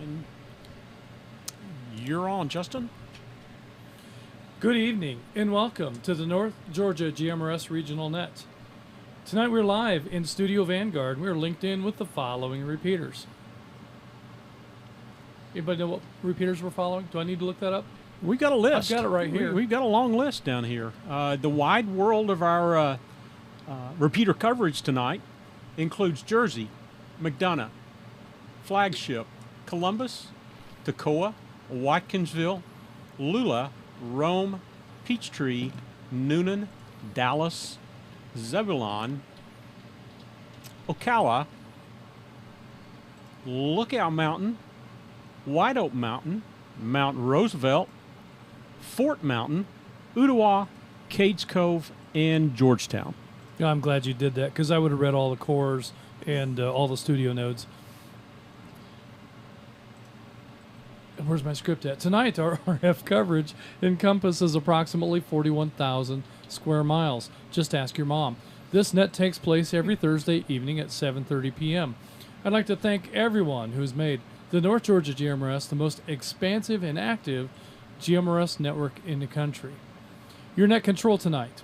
And you're on, Justin. Good evening and welcome to the North Georgia GMRS Regional Net. Tonight we're live in Studio Vanguard. We're linked in with the following repeaters. Anybody know what repeaters we're following? Do I need to look that up? We've got a list. I've got it right here. We've got a long list down here. The wide world of our repeater coverage tonight includes Jersey, McDonough, Flagship, Columbus, Toccoa, Watkinsville, Lula, Rome, Peachtree, Noonan, Dallas, Zebulon, Ocala, Lookout Mountain, White Oak Mountain, Mount Roosevelt, Fort Mountain, Ottawa, Cades Cove, and Georgetown. Yeah, I'm glad you did that because I would have read all the cores and all the studio nodes. Where's my script at? Tonight, our RF coverage encompasses approximately 41,000 square miles. Just ask your mom. This net takes place every Thursday evening at 7:30 p.m. I'd like to thank everyone who's made the North Georgia GMRS the most expansive and active GMRS network in the country. Your net control tonight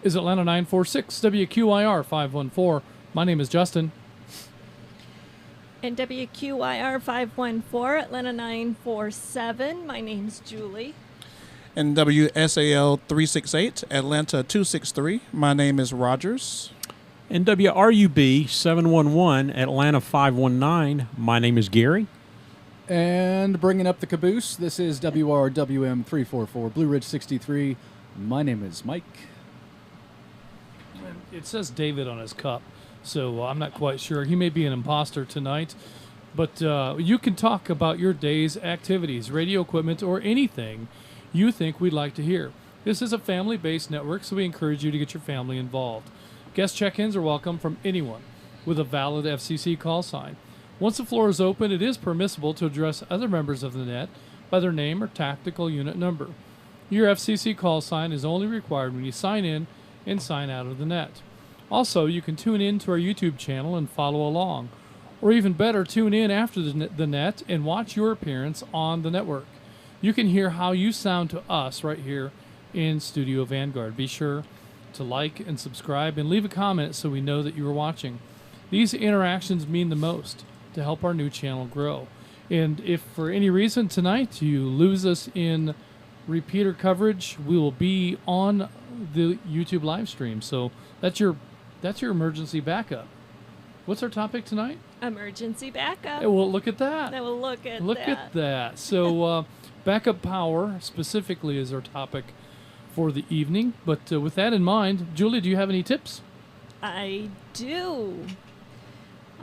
is Atlanta 946, WQIR 514. My name is Justin. And WQIR 514, Atlanta 947. My name's Julie. And WSAL 368, Atlanta 263. My name is Rogers. And WRUB 711, Atlanta 519. My name is Gary. And bringing up the caboose, this is WRWM 344, Blue Ridge 63. My name is Mike. It says David on his cup, so I'm not quite sure. He may be an imposter tonight, but you can talk about your day's activities, radio equipment, or anything you think we'd like to hear. This is a family-based network, so we encourage you to get your family involved. Guest check-ins are welcome from anyone with a valid FCC call sign. Once the floor is open, it is permissible to address other members of the net by their name or tactical unit number. Your FCC call sign is only required when you sign in and sign out of the net. Also, you can tune in to our YouTube channel and follow along. Or even better, tune in after the net and watch your appearance on the network. You can hear how you sound to us right here in Studio Vanguard. Be sure to like and subscribe and leave a comment so we know that you are watching. These interactions mean the most to help our new channel grow. And if for any reason tonight you lose us in repeater coverage, we will be on the YouTube live stream. So that's your emergency backup. What's our topic tonight? Emergency backup. Well, look at that. Now look at that. So backup power specifically is our topic for the evening. But with that in mind, Julie, do you have any tips? I do.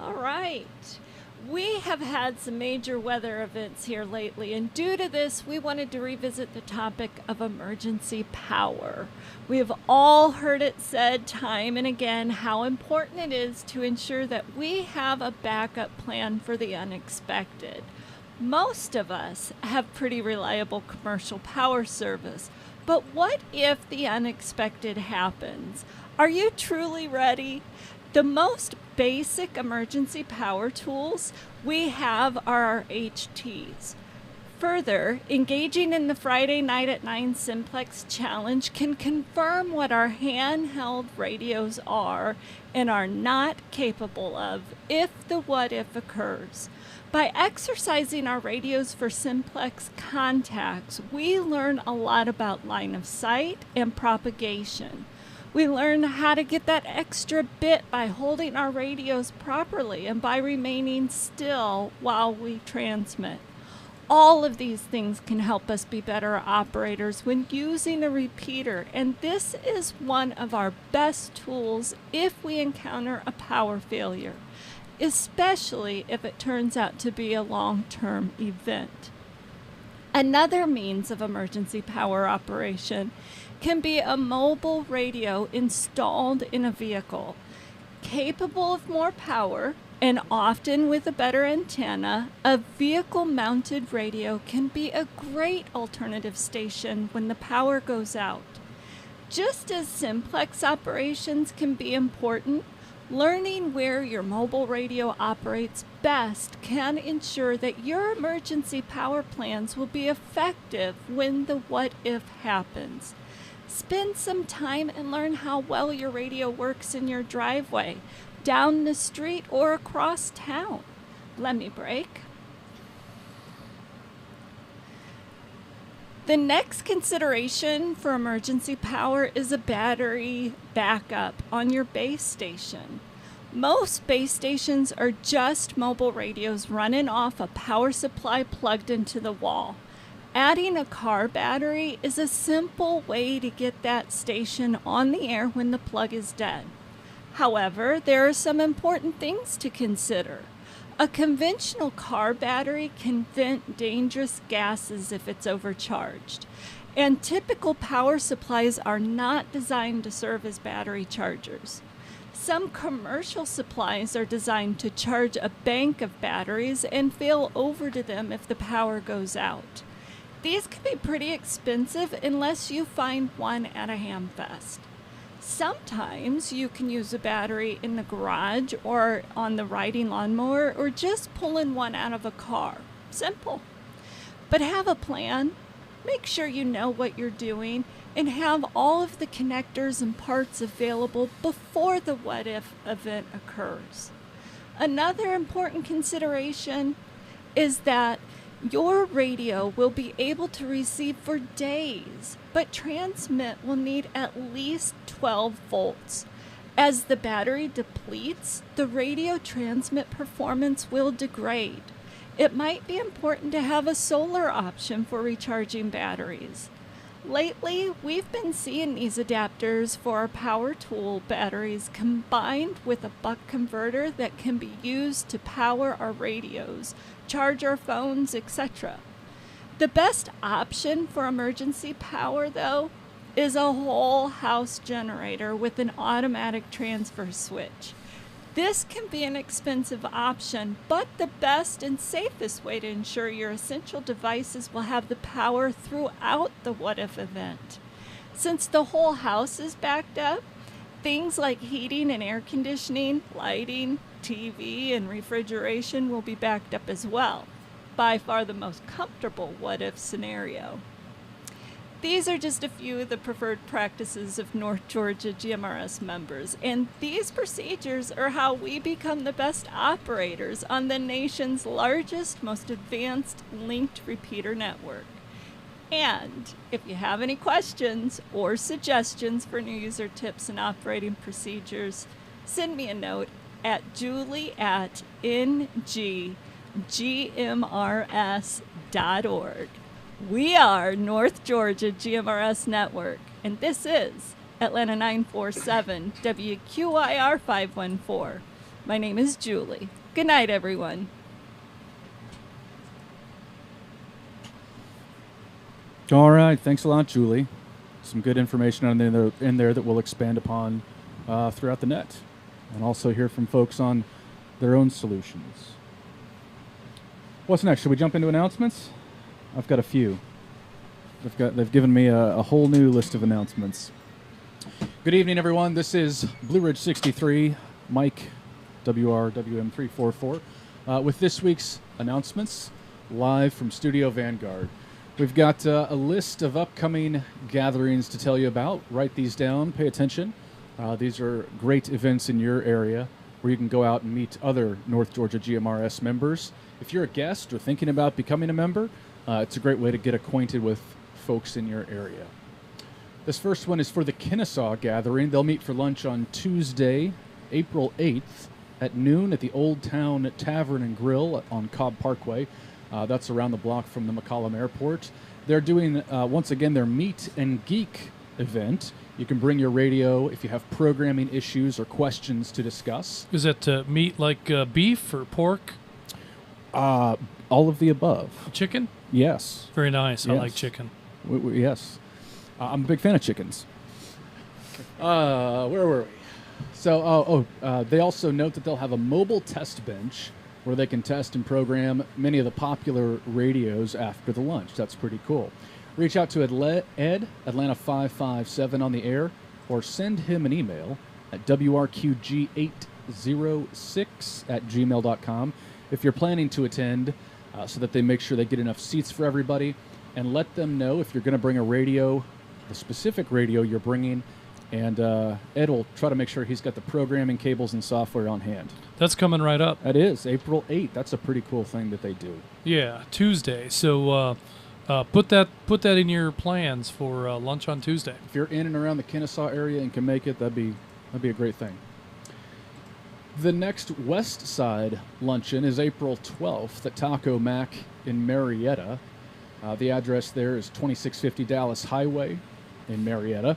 All right. We have had some major weather events here lately, and due to this, we wanted to revisit the topic of emergency power. We have all heard it said time and again how important it is to ensure that we have a backup plan for the unexpected. Most of us have pretty reliable commercial power service, but what if the unexpected happens? Are you truly ready? The most basic emergency power tools we have are our HTs. Further, engaging in the Friday Night at 9 Simplex Challenge can confirm what our handheld radios are and are not capable of if the what if occurs. By exercising our radios for simplex contacts, we learn a lot about line of sight and propagation. We learn how to get that extra bit by holding our radios properly and by remaining still while we transmit. All of these things can help us be better operators when using a repeater, and this is one of our best tools if we encounter a power failure, especially if it turns out to be a long-term event. Another means of emergency power operation can be a mobile radio installed in a vehicle. Capable of more power, and often with a better antenna, a vehicle-mounted radio can be a great alternative station when the power goes out. Just as simplex operations can be important, Learning where your mobile radio operates best can ensure that your emergency power plans will be effective when the what if happens. Spend some time and learn how well your radio works in your driveway, down the street, or across town. Let me break. The next consideration for emergency power is a battery backup on your base station. Most base stations are just mobile radios running off a power supply plugged into the wall. Adding a car battery is a simple way to get that station on the air when the plug is dead. However, there are some important things to consider. A conventional car battery can vent dangerous gases if it's overcharged, and typical power supplies are not designed to serve as battery chargers. Some commercial supplies are designed to charge a bank of batteries and fail over to them if the power goes out. These can be pretty expensive unless you find one at a hamfest. Sometimes you can use a battery in the garage or on the riding lawnmower or just pulling one out of a car. Simple. But have a plan. Make sure you know what you're doing and have all of the connectors and parts available before the what if event occurs. Another important consideration is that your radio will be able to receive for days, but transmit will need at least 12 volts. As the battery depletes, the radio transmit performance will degrade. It might be important to have a solar option for recharging batteries. Lately, we've been seeing these adapters for our power tool batteries combined with a buck converter that can be used to power our radios, charge our phones, etc. The best option for emergency power, though, is a whole house generator with an automatic transfer switch. This can be an expensive option, but the best and safest way to ensure your essential devices will have the power throughout the what-if event. Since the whole house is backed up, things like heating and air conditioning, lighting, TV, and refrigeration will be backed up as well. By far the most comfortable what-if scenario. These are just a few of the preferred practices of North Georgia GMRS members, and these procedures are how we become the best operators on the nation's largest, most advanced linked repeater network. And if you have any questions or suggestions for new user tips and operating procedures, send me a note at julie@nggmrs.org. We are North Georgia GMRS Network, and this is Atlanta 947 WQIR 514. My name is Julie. Good night, everyone. All right. Thanks a lot, Julie. Some good information in there that we'll expand upon throughout the net, and also hear from folks on their own solutions. What's next? Should we jump into announcements? I've got a few. They've given me a whole new list of announcements. Good evening, everyone. This is Blue Ridge 63, Mike, WRWM344, with this week's announcements live from Studio Vanguard. We've got a list of upcoming gatherings to tell you about. Write these down. Pay attention. These are great events in your area where you can go out and meet other North Georgia GMRS members. If you're a guest or thinking about becoming a member, it's a great way to get acquainted with folks in your area. This first one is for the Kennesaw Gathering. They'll meet for lunch on Tuesday, April 8th at noon at the Old Town Tavern and Grill on Cobb Parkway. That's around the block from the McCollum Airport. They're doing, once again, their Meet and Geek event. You can bring your radio if you have programming issues or questions to discuss. Is it meat like beef or pork? All of the above. Chicken? Yes. Very nice. I Yes. like chicken. Yes. I'm a big fan of chickens. Where were we? So, they also note that they'll have a mobile test bench where they can test and program many of the popular radios after the lunch. That's pretty cool. Reach out to Ed, Atlanta557 on the air, or send him an email at WRQG8 LIvestream06@gmail.com if you're planning to attend, so that they make sure they get enough seats for everybody. And let them know if you're going to bring a radio, the specific radio you're bringing, and Ed will try to make sure he's got the programming cables and software on hand. That's coming right up. That is April 8th. That's a pretty cool thing that they do. Yeah, Tuesday. So put that in your plans for lunch on Tuesday. If you're in and around the Kennesaw area and can make it, that'd be a great thing. The next West Side luncheon is April 12th at Taco Mac in Marietta. The address there is 2650 Dallas Highway in Marietta.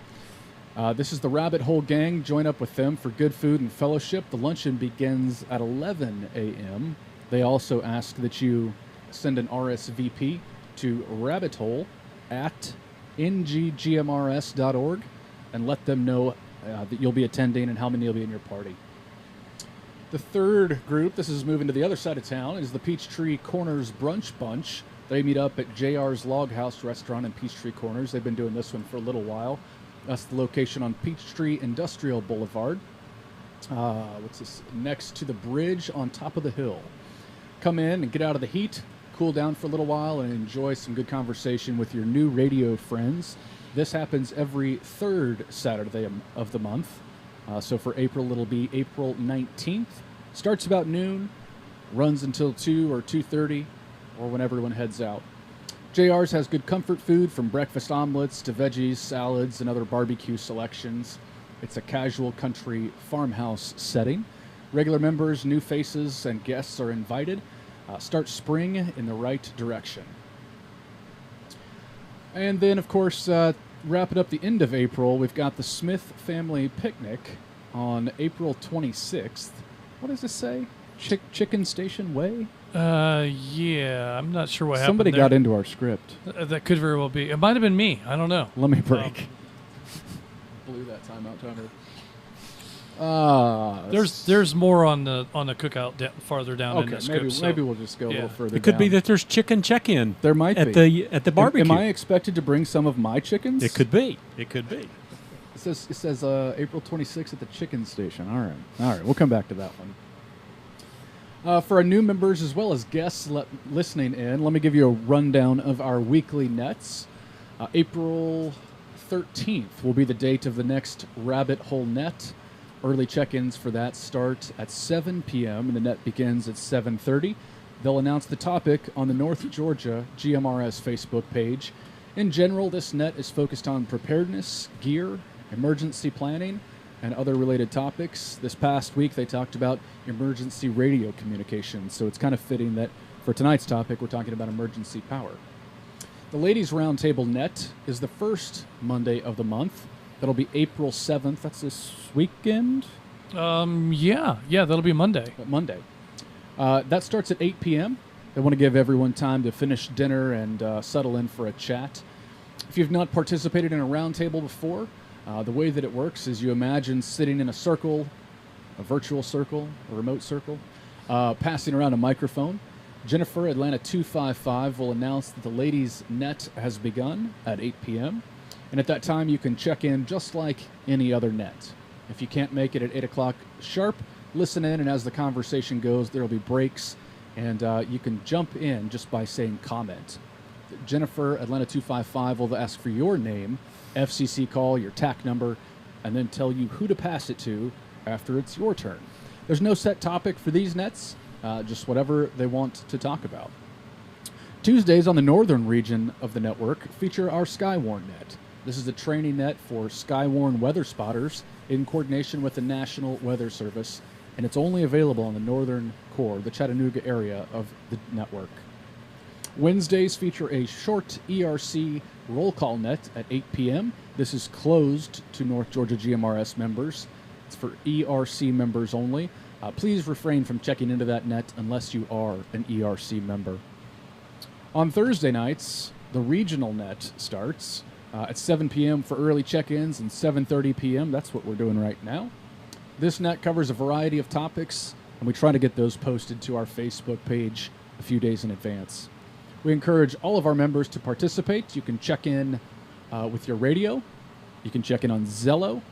This is the Rabbit Hole Gang. Join up with them for good food and fellowship. The luncheon begins at 11 a.m. They also ask that you send an RSVP to rabbithole@nggmrs.org and let them know that you'll be attending and how many will be in your party. The third group, this is moving to the other side of town, is the Peachtree Corners Brunch Bunch. They meet up at JR's Log House Restaurant in Peachtree Corners. They've been doing this one for a little while. That's the location on Peachtree Industrial Boulevard. What's this? Next to the bridge on top of the hill. Come in and get out of the heat, cool down for a little while, and enjoy some good conversation with your new radio friends. This happens every third Saturday of the month. So for April, it'll be April 19th. Starts about noon, runs until 2 or 2:30, or when everyone heads out. JR's has good comfort food, from breakfast omelets to veggies, salads, and other barbecue selections. It's a casual country farmhouse setting. Regular members, new faces, and guests are invited. Start spring in the right direction. And then, of course, wrapping up the end of April, we've got the Smith Family Picnic on April 26th. What does this say? Chicken Station Way? Yeah, I'm not sure what happened. Somebody got into our script. That could very well be. It might have been me. I don't know. Let me break. Blew that timeout timer. There's more on the cookout farther down in the script. Maybe we'll just go a little further. It could be down. that there's chicken check-in. There might at be at the barbecue. Am I expected to bring some of my chickens? It could be. It could be. It says April 26th at the chicken station. All right. We'll come back to that one. For our new members as well as guests listening in, let me give you a rundown of our weekly nets. April 13th will be the date of the next Rabbit Hole Net. Early check-ins for that start at 7 p.m. and the net begins at 7:30. They'll announce the topic on the North Georgia GMRS Facebook page. In general, this net is focused on preparedness, gear, emergency planning, and other related topics. This past week, they talked about emergency radio communications, so it's kind of fitting that for tonight's topic, we're talking about emergency power. The Ladies Roundtable Net is the first Monday of the month. That'll be April 7th. That's this weekend? Yeah, that'll be Monday. Monday. That starts at 8 p.m. They want to give everyone time to finish dinner and settle in for a chat. If you've not participated in a roundtable before, the way that it works is you imagine sitting in a circle, a virtual circle, a remote circle, passing around a microphone. Jennifer, Atlanta 255, will announce that the ladies' net has begun at 8 p.m., and at that time, you can check in just like any other net. If you can't make it at 8 o'clock sharp, listen in, and as the conversation goes, there will be breaks, and you can jump in just by saying comment. Jennifer, Atlanta 255, will ask for your name, FCC call, your TAC number, and then tell you who to pass it to after it's your turn. There's no set topic for these nets, just whatever they want to talk about. Tuesdays on the northern region of the network feature our Skywarn net. This is a training net for Skywarn weather spotters in coordination with the National Weather Service, and it's only available on the northern core, the Chattanooga area of the network. Wednesdays feature a short ERC roll call net at 8 p.m. This is closed to North Georgia GMRS members. It's for ERC members only. Please refrain from checking into that net unless you are an ERC member. On Thursday nights, the regional net starts at 7 p.m. for early check-ins and 7:30 p.m. That's what we're doing right now. This net covers a variety of topics, and we try to get those posted to our Facebook page a few days in advance. We encourage all of our members to participate. You can check in with your radio. You can check in on Zello.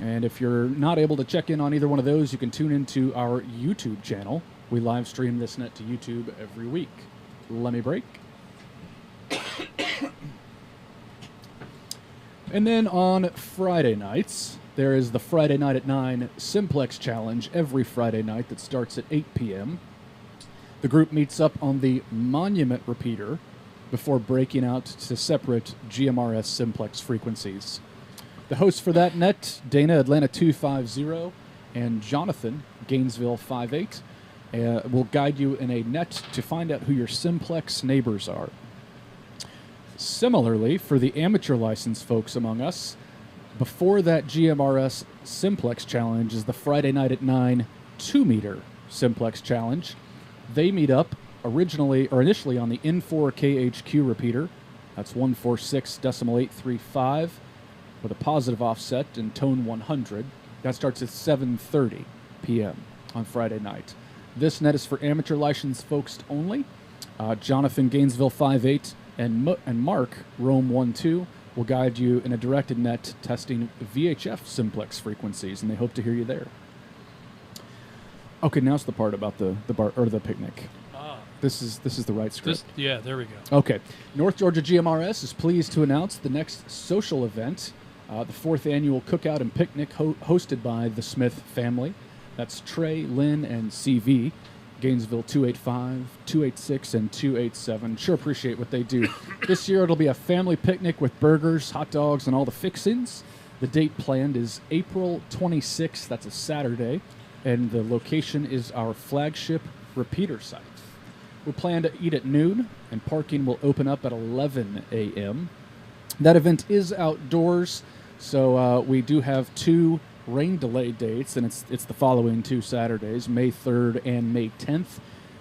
And if you're not able to check in on either one of those, you can tune into our YouTube channel. We live stream this net to YouTube every week. Let me break. And then on Friday nights, there is the Friday Night at 9 Simplex Challenge every Friday night that starts at 8 p.m. The group meets up on the Monument repeater before breaking out to separate GMRS Simplex frequencies. The hosts for that net, Dana, Atlanta 250, and Jonathan, Gainesville 58, will guide you in a net to find out who your Simplex neighbors are. Similarly, for the amateur license folks among us, before that GMRS Simplex Challenge is the Friday Night at 9 2-meter Simplex Challenge. They meet up initially on the N4KHQ repeater. That's 146.835 with a positive offset and tone 100. That starts at 7:30 p.m. on Friday night. This net is for amateur license folks only. Jonathan, Gainesville 58, and Mark, Rome 12, will guide you in a directed net testing VHF simplex frequencies, and they hope to hear you there. Okay, now's the part about the bar or the picnic. This is the right script. There we go. Okay, North Georgia GMRS is pleased to announce the next social event, the 4th annual cookout and picnic hosted by the Smith family. That's Trey, Lynn, and CV. Gainesville 285, 286, and 287. Sure appreciate what they do. This year it'll be a family picnic with burgers, hot dogs, and all the fixings. The date planned is April 26th. That's a Saturday. And the location is our flagship repeater site. We plan to eat at noon, and parking will open up at 11 a.m. That event is outdoors, so we do have 2 rain delay dates, and it's the following 2 Saturdays, May 3rd and May 10th.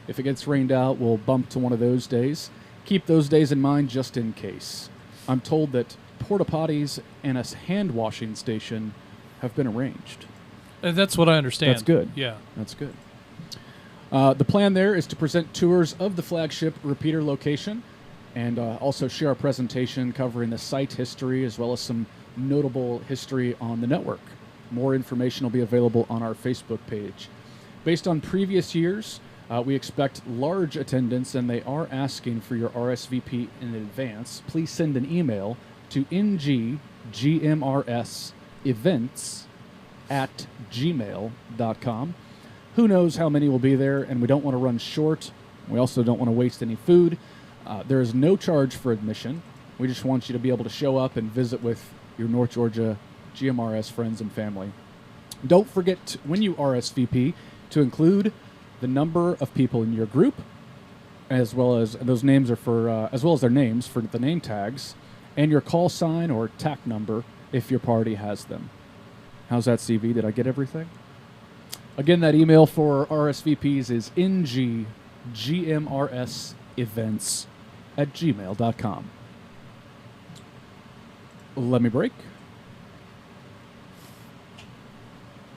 If it gets rained out, we'll bump to one of those days. Keep those days in mind just in case. I'm told that porta potties and a hand washing station have been arranged. That's what I understand. That's good. Yeah. That's good. The plan there is to present tours of the flagship repeater location and also share a presentation covering the site history as well as some notable history on the network. More information will be available on our Facebook page. Based on previous years, we expect large attendance, and they are asking for your RSVP in advance. Please send an email to nggmrsevents@gmail.com. Who knows how many will be there, and we don't want to run short. We also don't want to waste any food. There is no charge for admission. We just want you to be able to show up and visit with your North Georgia GMRS friends and family. Don't forget when you RSVP to include the number of people in your group, as well as those names are for as well as their names for the name tags, and your call sign or TAC number if your party has them. How's that, CV? Did I get everything? Again, that email for RSVPs is nggmrsevents@gmail.com. Let me break.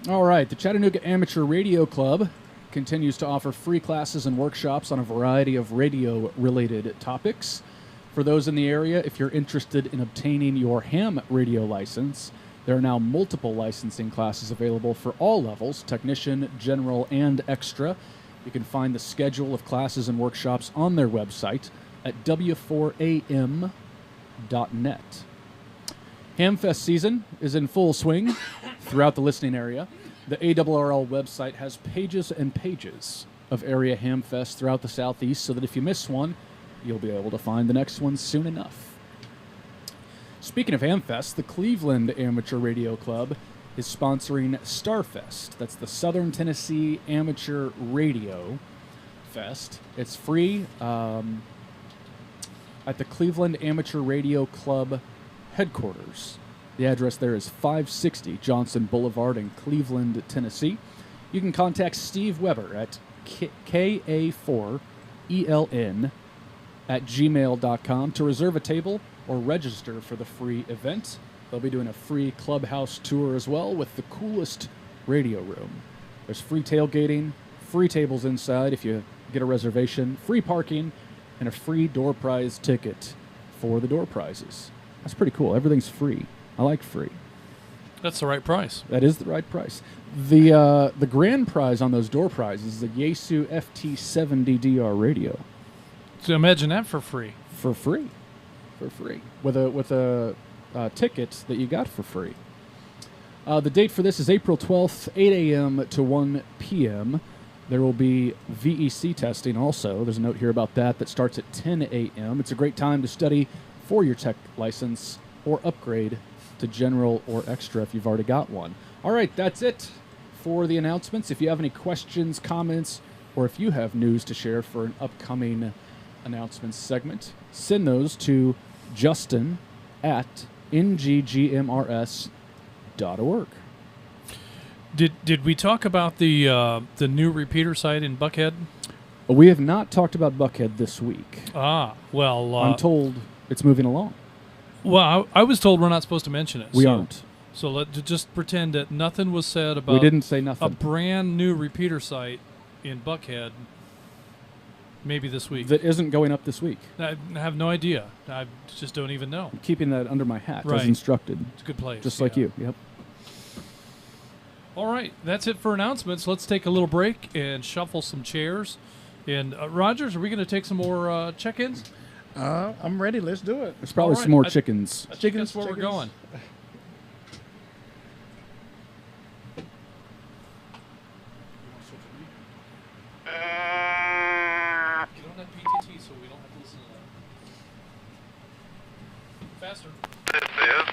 All right, the Chattanooga Amateur Radio Club continues to offer free classes and workshops on a variety of radio-related topics. For those in the area, if you're interested in obtaining your ham radio license, there are now multiple licensing classes available for all levels, technician, general, and extra. You can find the schedule of classes and workshops on their website at w4am.net. Hamfest season is in full swing throughout the listening area. The ARRL website has pages and pages of area Hamfests throughout the Southeast, so that if you miss one, you'll be able to find the next one soon enough. Speaking of Hamfest, the Cleveland Amateur Radio Club is sponsoring Starfest. That's the Southern Tennessee Amateur Radio Fest. It's free at the Cleveland Amateur Radio Club headquarters. The address there is 560 Johnson Boulevard in Cleveland, Tennessee. You can contact Steve Weber at ka4eln@gmail.com to reserve a table or register for the free event. They'll be doing a free clubhouse tour as well with the coolest radio room. There's free tailgating, free tables inside if you get a reservation, free parking, and a free door prize ticket for the door prizes. That's pretty cool. Everything's free. I like free. That's the right price. That is the right price. The grand prize on those door prizes is the Yaesu FT70DR radio So imagine that for free. for free, with a ticket that you got for free. The date for this is April 12th, 8 a.m. to 1 p.m. There will be VEC testing also. There's a note here about that starts at 10 a.m. It's a great time to study for your tech license or upgrade to general or extra if you've already got one. All right, that's it for the announcements. If you have any questions, comments, or if you have news to share for an upcoming announcements segment, send those to Justin at nggmrs.org. Did we talk about the new repeater site in Buckhead? We have not talked about Buckhead this week. Well, I'm told it's moving along. Well, I was told we're not supposed to mention it. We aren't. So let's just pretend that nothing was said about We didn't say a nothing. brand new repeater site in Buckhead maybe this week. That isn't going up this week. I have no idea. I just don't even know. I'm keeping that under my hat Right. as instructed. It's a good place. Just like yeah. you. Yep. All right, that's it for announcements. Let's take a little break and shuffle some chairs. And Rogers, are we going to take some more check-ins? I'm ready. Let's do it. There's probably All right. some more chickens. I think that's where we're going. Get on that PTT so we don't have to listen to that. Faster. This is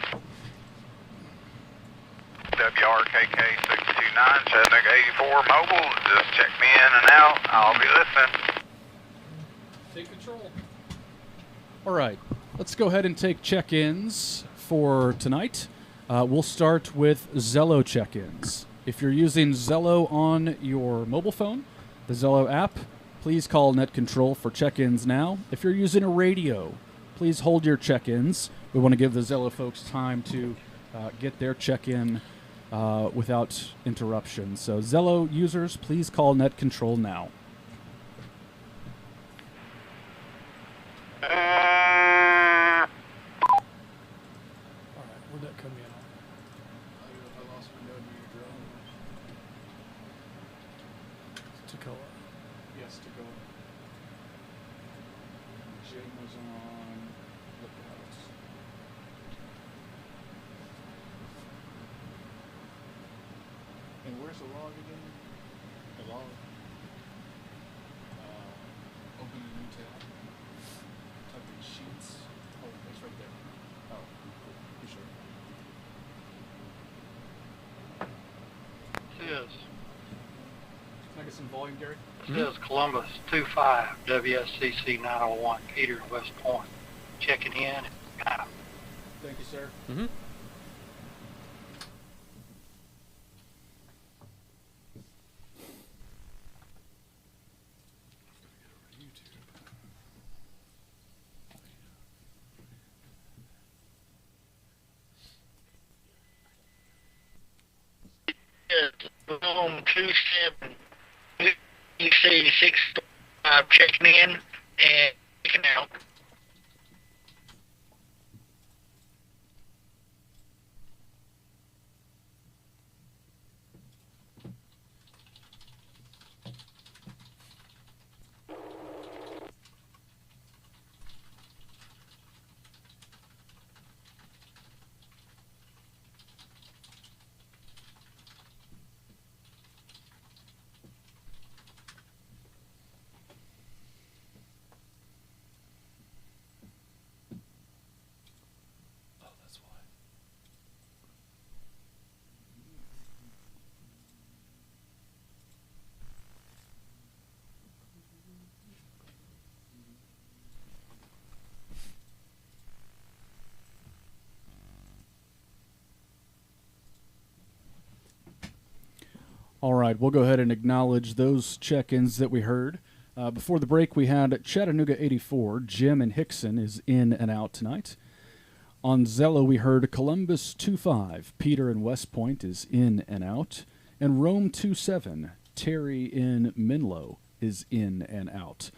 WRKK 629 Chattanooga 84 mobile. Just check me in and out. I'll be listening. Take control. All right. Let's go ahead and take check-ins for tonight. We'll start with Zello check-ins. If you're using Zello on your mobile phone, the Zello app, please call Net Control for check-ins now. If you're using a radio, please hold your check-ins. We want to give the Zello folks time to get their check-in without interruption. So Zello users, please call Net Control now. All right, where'd that come in? Tacoma. Yes, to go. Jim was on lookout. And where's the log again? The log. Open a new tab. Type in sheets. Oh, it's right there. Oh, cool. You sure? Says, Can I get some volume, Gary? says Columbus 25 WSCC 901 Peter West Point. Checking in. Thank you, sir. Mm-hmm. Boom 27 UC 65 checking in and checking out. Oh, that's why. All right, we'll go ahead and acknowledge those check-ins that we heard. Before the break, we had Chattanooga 84. Jim and Hickson is in and out tonight. On Zello, we heard Columbus 25. Peter in West Point is in and out. And Rome 27. Terry in Menlo is in and out.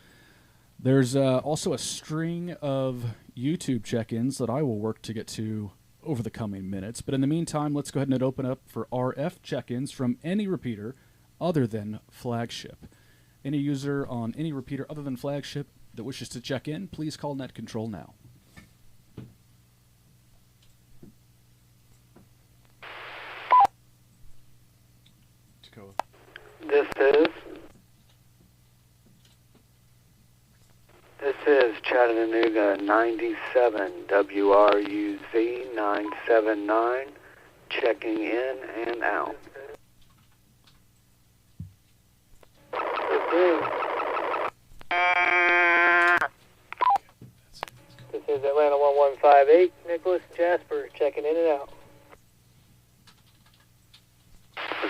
There's also a string of YouTube check-ins that I will work to get to over the coming minutes. But in the meantime, let's go ahead and open up for RF check-ins from any repeater other than Flagship. Any user on any repeater other than Flagship that wishes to check in, please call Net Control now. Tacoma. This is Chattanooga 97 WRUZ 979 checking in and out. This is Atlanta 1158 Nicholas Jasper checking in and out.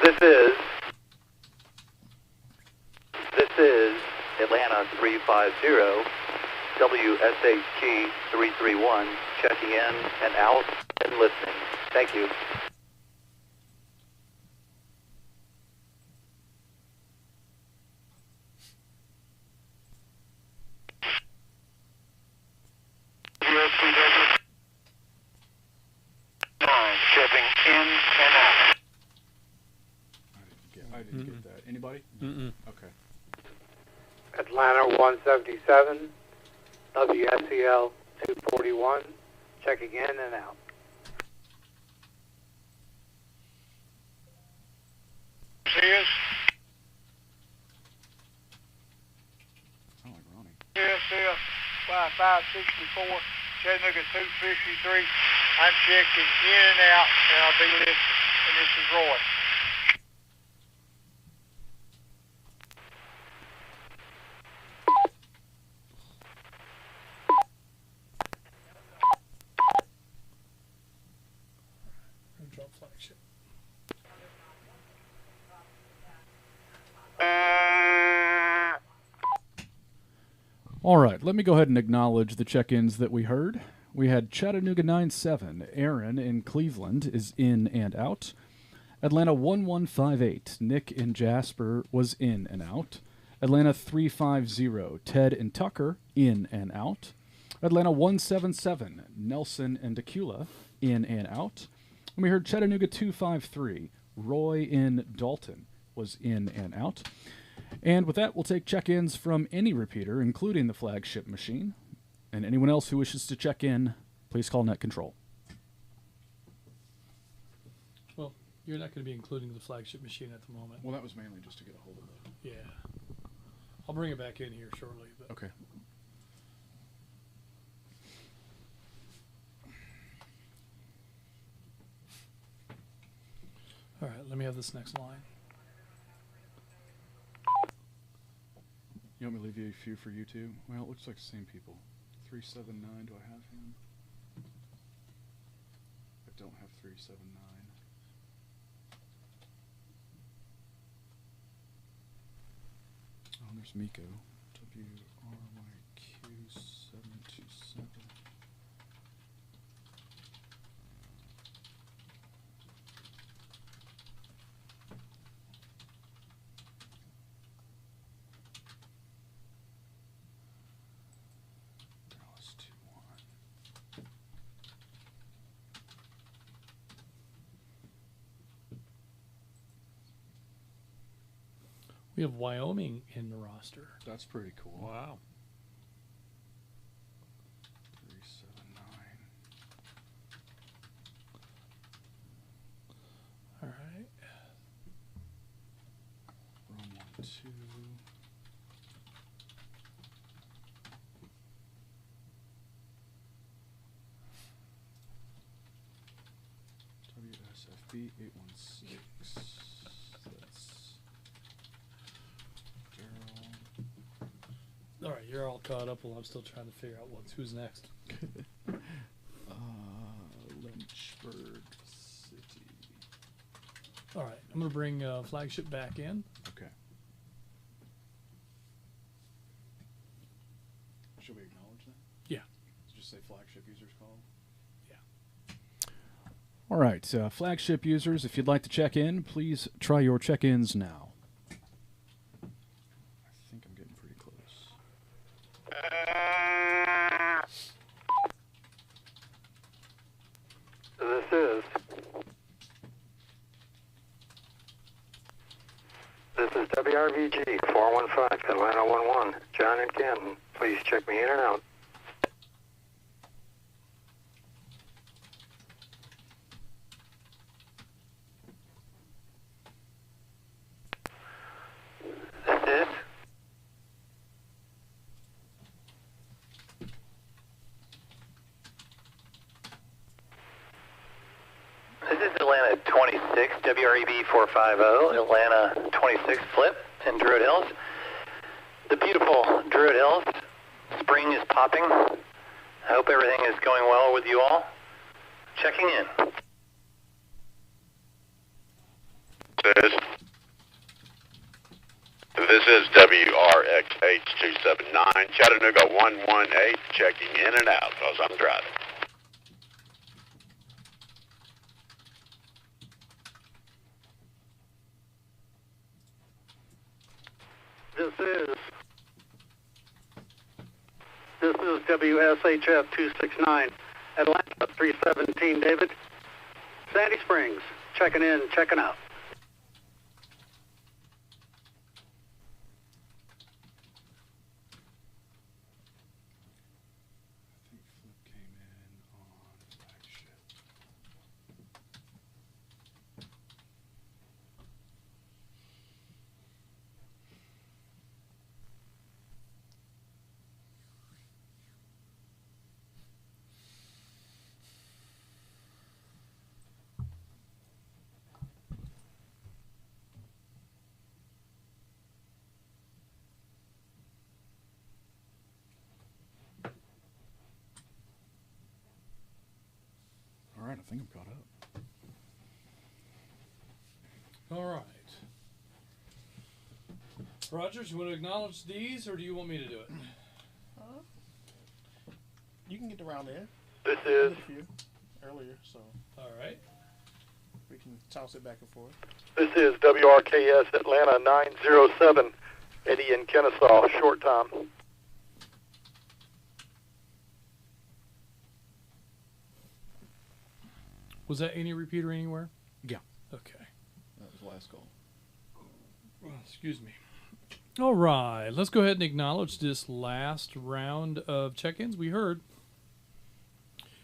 This is Atlanta 350 WSHG 331 checking in and out and listening. Thank you. Checking in and out. I didn't get that. Anybody? Okay. Atlanta 177, WSEL 241, checking in and out. Cheers. Sound like Ronnie. CSF 5564, Chattanooga 253. I'm checking in and out, and I'll be listening. And this is Roy. Drop Flagship. All right, let me go ahead and acknowledge the check-ins that we heard. We had Chattanooga 97. Aaron in Cleveland is in and out. Atlanta 1158. Nick in Jasper was in and out. Atlanta 350. Ted in Tucker in and out. Atlanta 177. Nelson and Decula in and out. And we heard Chattanooga 253. Roy in Dalton was in and out. And with that, we'll take check-ins from any repeater, including the Flagship machine. And anyone else who wishes to check in, please call Net Control. Well, you're not going to be including the Flagship machine at the moment. Well, that was mainly just to get a hold of it. Yeah. I'll bring it back in here shortly. But Okay. all right, let me have this next line. You want me to leave you a few for you too? Well, it looks like the same people. 379, do I have him? I don't have 379. Oh, and there's Miko. WRYQ727. Dallas 21. We have Wyoming in the roster. That's pretty cool. Wow. 379. All right. Rome 1, 2. WSFB 816. That's Daryl. All right, you're all caught up while I'm still trying to figure out who's next. Lynchburg City. All right, I'm going to bring Flagship back in. Okay. Should we acknowledge that? Yeah. Just say Flagship users call? Yeah. All right, Flagship users, if you'd like to check in, please try your check-ins now. I think I'm getting pretty close. WRVG 415, Atlanta 11, John and Canton. Please check me in and out. This is. This is Atlanta 26, WREB 450, Atlanta 26 flip in Druid Hills. The beautiful Druid Hills. Spring is popping. I hope everything is going well with you all. Checking in. This is WRXH279, Chattanooga 118, checking in and out because I'm driving. This is WSHF 269, Atlanta 317, David. Sandy Springs, checking in, checking out. All right, I think I'm caught up. All right. Rogers, you want to acknowledge these, or do you want me to do it? You can get around there. This I is did a few earlier, so All right. we can toss it back and forth. this is WRKS Atlanta 907, Eddie in Kennesaw, short time. Was that any repeater anywhere? Yeah. Okay. That was the last call. Excuse me. All right. Let's go ahead and acknowledge this last round of check-ins. We heard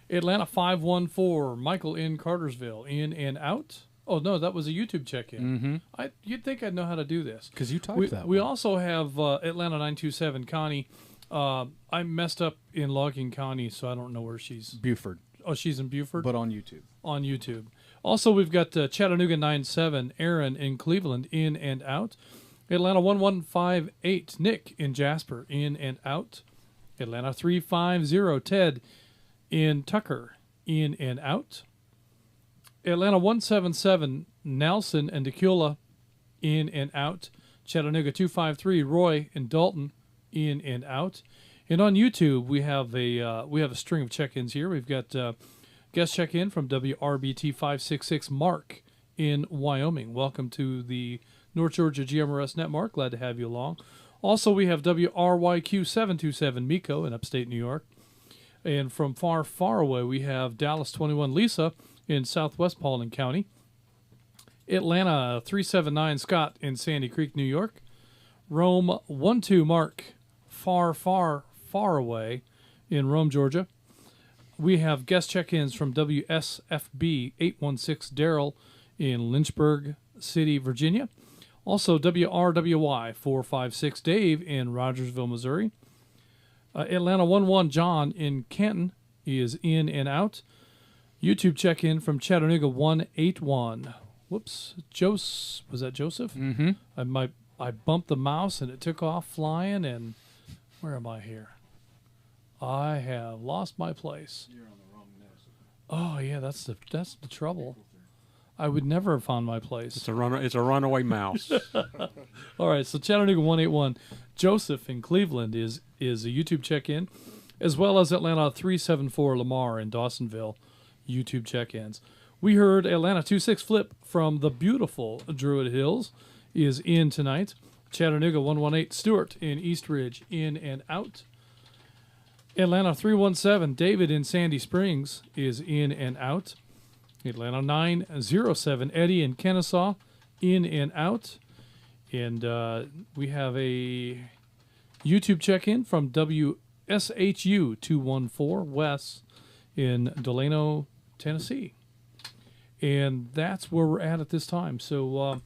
Atlanta 514, Michael in Cartersville, in and out. Oh, no, that was a YouTube check-in. Mm-hmm. You'd think I'd know how to do this. Because you typed We, that we one. also have Atlanta 927, Connie. I messed up in logging Connie, so I don't know where she's. Buford, Oh, she's in Buford? but on YouTube. On YouTube. Also, we've got Chattanooga 97, Aaron in Cleveland, in and out. Atlanta 1158, Nick in Jasper, in and out. Atlanta 350, Ted in Tucker, in and out. Atlanta 177, Nelson and Decula, in and out. Chattanooga 253, Roy in Dalton, in and out. And on YouTube, we have a string of check-ins here. We've got guest check-in from WRBT 566, Mark in Wyoming. Welcome to the North Georgia GMRS Network. Glad to have you along. Also, we have WRYQ 727, Miko in upstate New York. And from far, far away, we have Dallas 21, Lisa in southwest Paulding County. Atlanta 379, Scott in Sandy Creek, New York. Rome 12, Mark, far, far, far away in Rome, Georgia. We have guest check-ins from WSFB 816, Daryl in Lynchburg City, Virginia. Also, WRWY 456, Dave in Rogersville, Missouri. Atlanta 11, John in Canton is in and out. YouTube check-in from Chattanooga 181. Whoops, was that Joseph? Mm-hmm. I bumped the mouse and it took off flying, and where am I here? I have lost my place. You're on the wrong nest. Oh yeah, that's the trouble. I would never have found my place. It's a runaway mouse. All right, so Chattanooga 181, Joseph in Cleveland is a YouTube check-in, as well as Atlanta 374, Lamar in Dawsonville, YouTube check-ins. We heard Atlanta 26 Flip from the beautiful Druid Hills is in tonight. Chattanooga 118, Stewart in East Ridge, in and out. Atlanta 317, David in Sandy Springs is in and out. Atlanta 907, Eddie in Kennesaw, in and out. And we have a YouTube check-in from WSHU214 Wes in Delano, Tennessee. And that's where we're at this time. So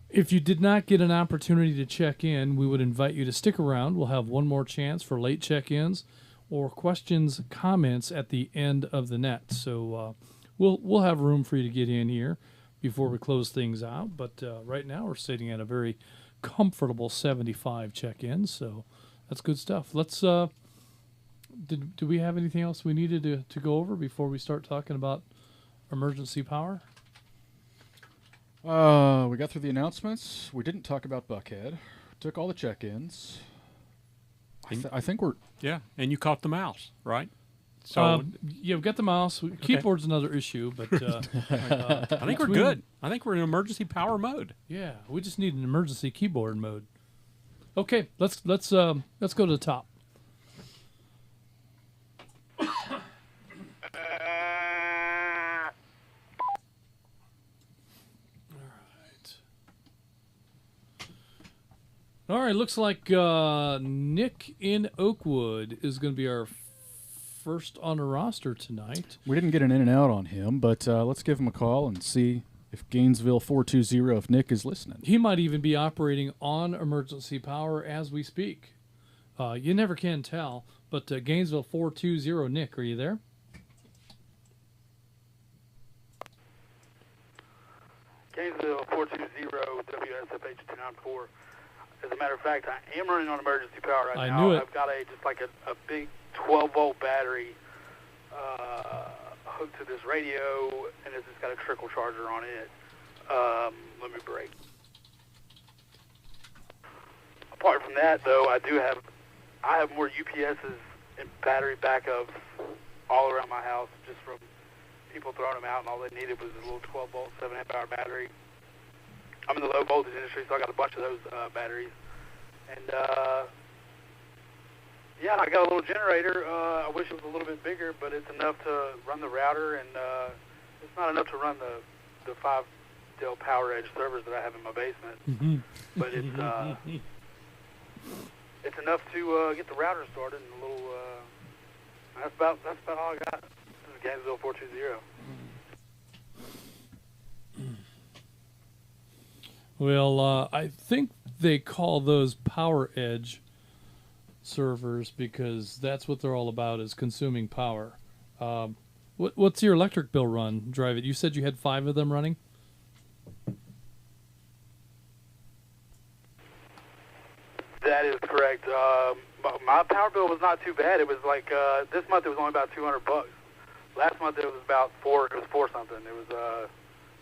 if you did not get an opportunity to check in, we would invite you to stick around. We'll have one more chance for late check-ins or questions, comments at the end of the net. So we'll have room for you to get in here before we close things out. But right now we're sitting at a very comfortable 75 check-ins. So that's good stuff. Let's do we have anything else we needed to go over before we start talking about emergency power? We got through the announcements. We didn't talk about Buckhead. Took all the check-ins. I think we're... Yeah, and you caught the mouse, right? So yeah, we've got the mouse. Keyboard's another issue, but I think we're good. I think we're in emergency power mode. Yeah, we just need an emergency keyboard mode. Okay, let's go to the top. All right, looks like Nick in Oakwood is going to be our first on the roster tonight. We didn't get an in and out on him, but let's give him a call and see if Gainesville 420, if Nick is listening. He might even be operating on emergency power as we speak. You never can tell, but Gainesville 420, Nick, are you there? Gainesville 420 WSFH 294. As a matter of fact, I am running on emergency power right now. I knew it. I've got a big 12-volt battery hooked to this radio, and it's just got a trickle charger on it. Let me break. Apart from that, though, I have more UPSs and battery backups all around my house, just from people throwing them out, and all they needed was a little 12-volt, 7.5-hour battery. I'm in the low voltage industry, so I got a bunch of those batteries. And yeah, I got a little generator. I wish it was a little bit bigger, but it's enough to run the router, and it's not enough to run the 5 Dell PowerEdge servers that I have in my basement. Mm-hmm. But it's enough to get the router started, and a little. That's about all I got. This is Gainesville 420. Well, I think they call those PowerEdge servers because that's what they're all about, is consuming power. What's your electric bill run, Drive It? You said you had 5 of them running? That is correct. My power bill was not too bad. It was like this month it was only about $200. Last month it was about $4. It was $4 something. It was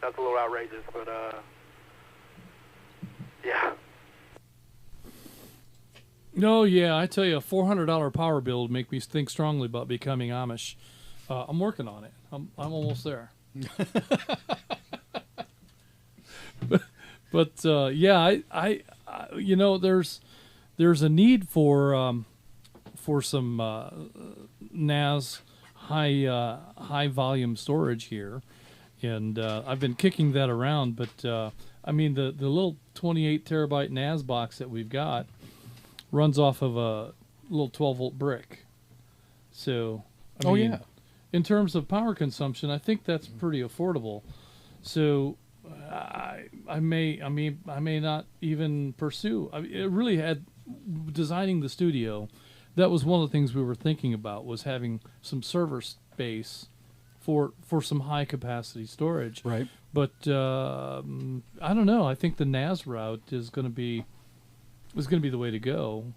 that's a little outrageous, but yeah. No, yeah, I tell you, a $400 power bill would make me think strongly about becoming Amish. I'm working on it. I'm almost there. but yeah, I you know, there's a need for some NAS high volume storage here, and I've been kicking that around. But I mean, the little 28 terabyte NAS box that we've got runs off of a little 12-volt brick. So, I mean, yeah. In terms of power consumption, I think that's pretty affordable. So, I may not even pursue. I mean, it really had designing the studio. That was one of the things we were thinking about, was having some server space for some high capacity storage. Right. But I don't know. I think the NAS route is going to be the way to go.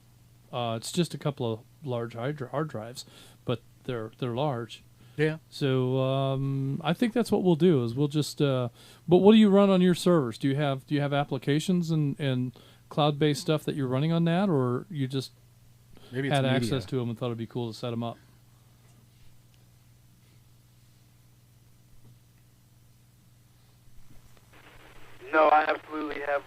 It's just a couple of large hard drives, but they're large. Yeah. So I think that's what we'll do. Is we'll just. But what do you run on your servers? Do you have applications and cloud-based stuff that you're running on that, or you just Maybe it's had media. access to them and thought it'd be cool to set them up? No, I absolutely have.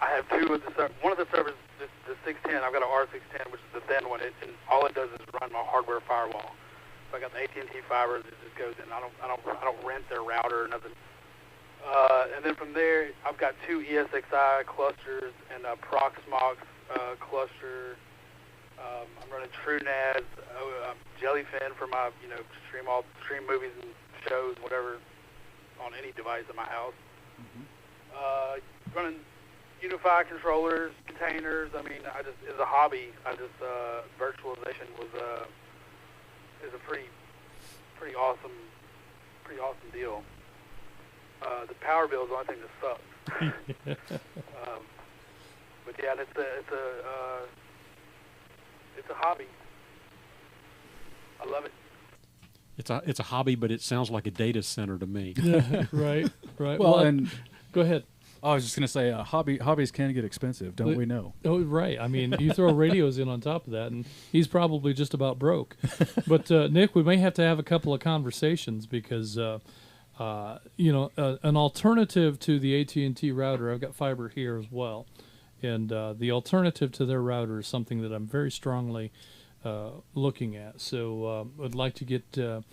I have 2 of the one of the servers, the 610. I've got an R610, which is the thin one. And all it does is run my hardware firewall. So I got the AT&T fiber that just goes in. I don't rent their router or nothing. And then from there, I've got 2 ESXi clusters and a Proxmox cluster. I'm running TrueNAS, Jellyfin for my, stream movies and shows, whatever, on any device in my house. Running Unify controllers, containers. I mean, as a hobby, virtualization is a pretty awesome deal. The power bill is the only thing that sucks. But yeah, it's a hobby. I love it. It's a hobby, but it sounds like a data center to me. Yeah, right. Well, and go ahead. I was just going to say, hobbies can get expensive, don't we know? Oh, right. I mean, you throw radios in on top of that, and he's probably just about broke. But, Nick, we may have to have a couple of conversations because, an alternative to the AT&T router, I've got fiber here as well, and the alternative to their router is something that I'm very strongly looking at. So I'd like to get a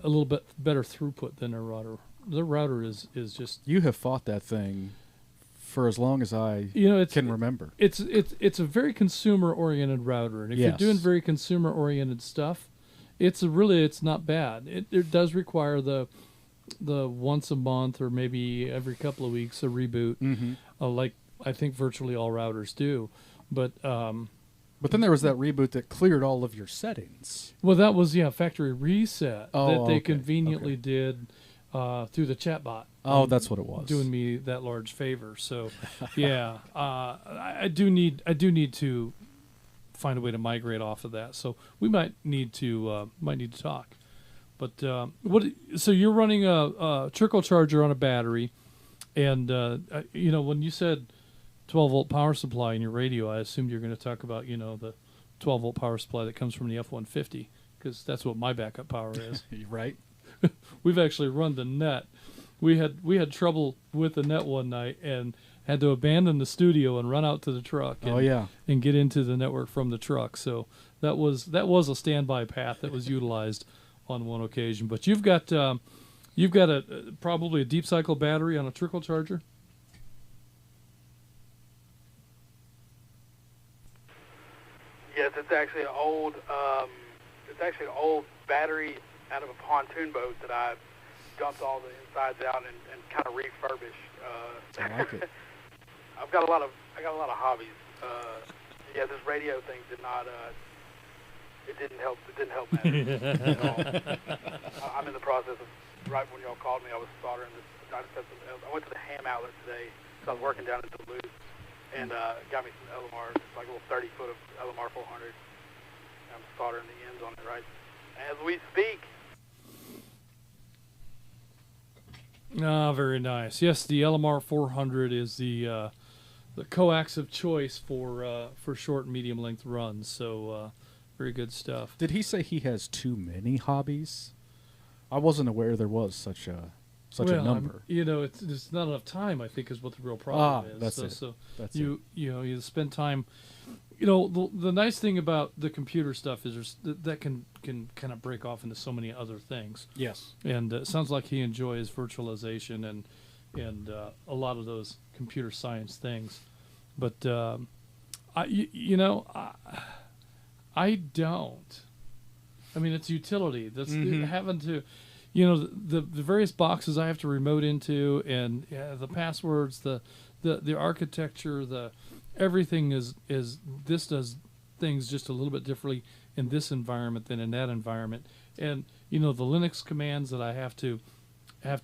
little bit better throughput than their router. Their router is just... You have fought that thing for as long as I can remember. It's a very consumer-oriented router, and if you're doing very consumer-oriented stuff, it's not bad. It does require the once a month or maybe every couple of weeks a reboot, like I think virtually all routers do. But then there was that reboot that cleared all of your settings. Well, that was factory reset that they conveniently did. Through the chatbot. Oh, that's what it was. Doing me that large favor. So, yeah, I do need to find a way to migrate off of that. So we might need to talk. But so you're running a trickle charger on a battery, and when you said 12-volt power supply in your radio, I assumed you're going to talk about the 12-volt power supply that comes from the F-150, because that's what my backup power is. Right. We've actually run the net. We had trouble with the net one night and had to abandon the studio and run out to the truck. And get into the network from the truck. So that was a standby path that was utilized on one occasion. But you've got probably a deep cycle battery on a trickle charger. Yes, it's actually an old battery out of a pontoon boat that I dumped all the insides out and kind of refurbished. I like it. I got a lot of hobbies. This radio thing didn't help. It didn't help matters at all. I'm in the process of, right when y'all called me, I was soldering this. I went to the ham outlet today because I was working down in Duluth and got me some LMR. It's like a little 30-foot of LMR 400. I'm soldering the ends on it right as we speak. Very nice. Yes, the LMR 400 is the coax of choice for short and medium length runs. So very good stuff. Did he say he has too many hobbies? I wasn't aware there was such a number. It's not enough time, I think, is what the real problem is. That's it. So that's you spend time. The nice thing about the computer stuff is that can kind of break off into so many other things. Yes. And it sounds like he enjoys virtualization and a lot of those computer science things. But I don't. I mean, it's utility. That's having to, the various boxes I have to remote into, and the passwords, the architecture, everything is this does things just a little bit differently in this environment than in that environment. And the Linux commands that I have to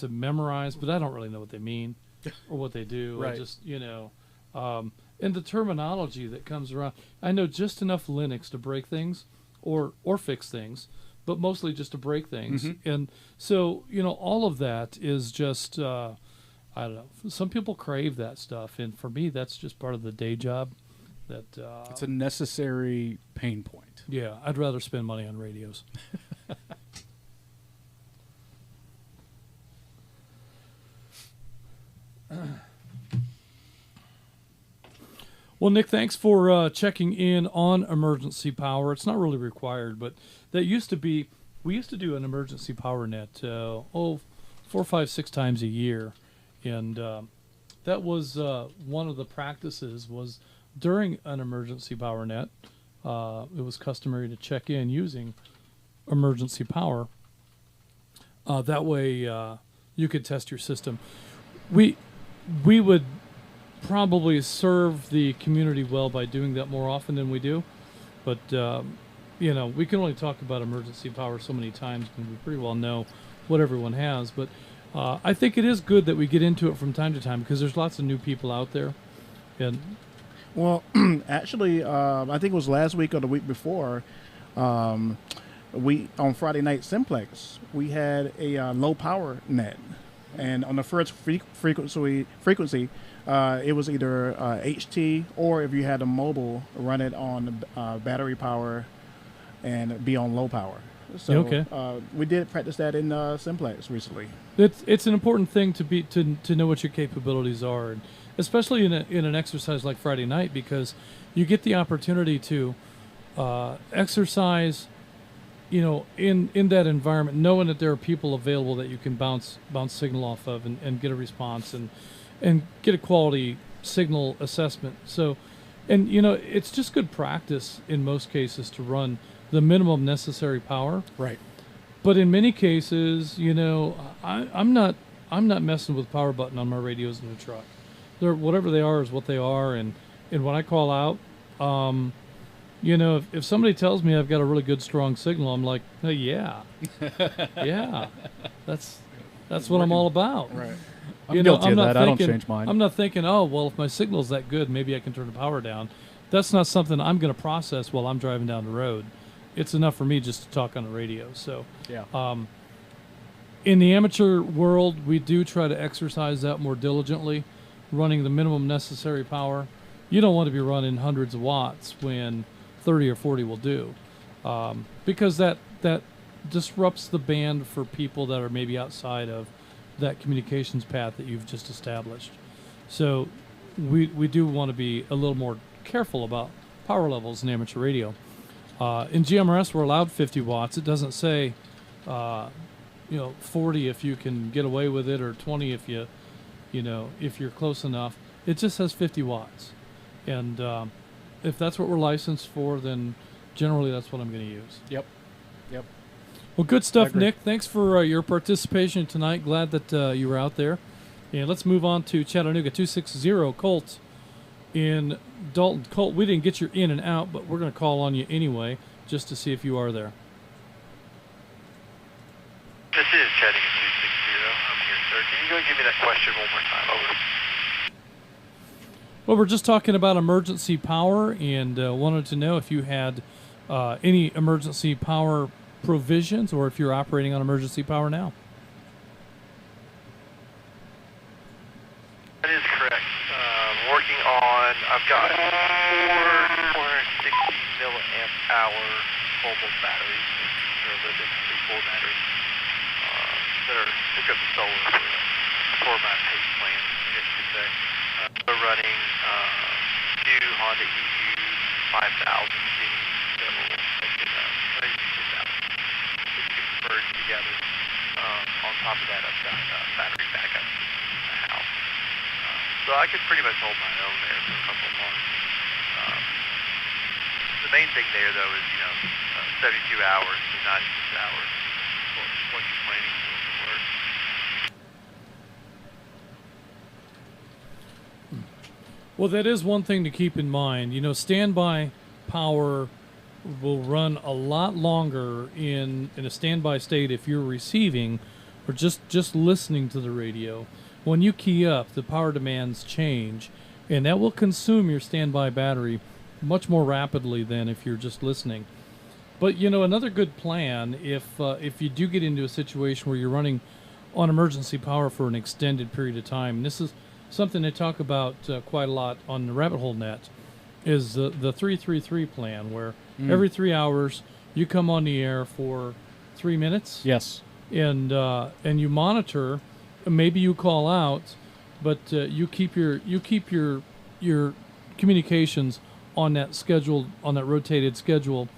memorize, but I don't really know what they mean or what they do. Right. I just and the terminology that comes around. I know just enough Linux to break things or fix things, but mostly just to break things. And so all of that is just I don't know. Some people crave that stuff, and for me, that's just part of the day job. That it's a necessary pain point. Yeah, I'd rather spend money on radios. Well, Nick, thanks for checking in on emergency power. It's not really required, but that used to be. We used to do an emergency power net 4, 5, 6 times a year, and that was one of the practices. Was during an emergency power net, it was customary to check in using emergency power. That way, you could test your system. We would probably serve the community well by doing that more often than we do, but we can only talk about emergency power so many times, and we pretty well know what everyone has. But I think it is good that we get into it from time to time, because there's lots of new people out there. And well, actually, I think it was last week or the week before. We on Friday night Simplex, we had a low power net, and on the first frequency, it was either HT, or if you had a mobile, run it on battery power and be on low power. So okay. We did practice that in Simplex recently. It's an important thing to know what your capabilities are, and especially in an exercise like Friday night, because you get the opportunity to exercise, in that environment, knowing that there are people available that you can bounce signal off of and get a response and get a quality signal assessment. So, and it's just good practice in most cases to run the minimum necessary power. Right. But in many cases, I'm not messing with power button on my radios in the truck. They're whatever they are is what they are, and when I call out, if somebody tells me I've got a really good strong signal, I'm like, oh, yeah, that's what I'm all about. Right. I'm guilty of that. I don't change mine. I'm not thinking, oh, well, if my signal's that good, maybe I can turn the power down. That's not something I'm going to process while I'm driving down the road. It's enough for me just to talk on the radio. So, yeah. In the amateur world, we do try to exercise that more diligently, running the minimum necessary power. You don't want to be running hundreds of watts when 30 or 40 will do, because that disrupts the band for people that are maybe outside of that communications path that you've just established. So we do want to be a little more careful about power levels in amateur radio. In GMRS, we're allowed 50 watts. It doesn't say 40 if you can get away with it, or 20 if if you're close enough. It just says 50 watts, and if that's what we're licensed for, then generally that's what I'm going to use. Yep. Well, good stuff, Nick. Thanks for your participation tonight. Glad that you were out there. And let's move on to Chattanooga 260 Colt in Dalton. Colt, we didn't get your in and out, but we're going to call on you anyway just to see if you are there. This is Chattanooga 260. I'm here, sir. Can you go give me that question one more time? Over. Well, we're just talking about emergency power, and wanted to know if you had any emergency power provisions, or if you're operating on emergency power now. That is correct. Working on, I've got 460 milliamp hour mobile batteries, or lithium 3-4 batteries, that are hooked up to solar for my pace plan, I guess you could say. We're running 2 Honda EU 5000 G's that will make it 2,000 that you can merge together. On top of that, I've got battery backup in the house. So I could pretty much hold my own there for a couple of months. The main thing there, though, is 72 hours to 96 hours. What you're planning to work. Well, that is one thing to keep in mind. Standby power will run a lot longer in a standby state if you're receiving or just listening to the radio. When you key up, the power demands change, and that will consume your standby battery much more rapidly than if you're just listening. But another good plan, if you do get into a situation where you're running on emergency power for an extended period of time, and this is something they talk about quite a lot on the Rabbit Hole Net, is the 333 plan, where every 3 hours you come on the air for 3 minutes. Yes. And you monitor. Maybe you call out, but you keep your communications on that schedule, on that rotated schedule,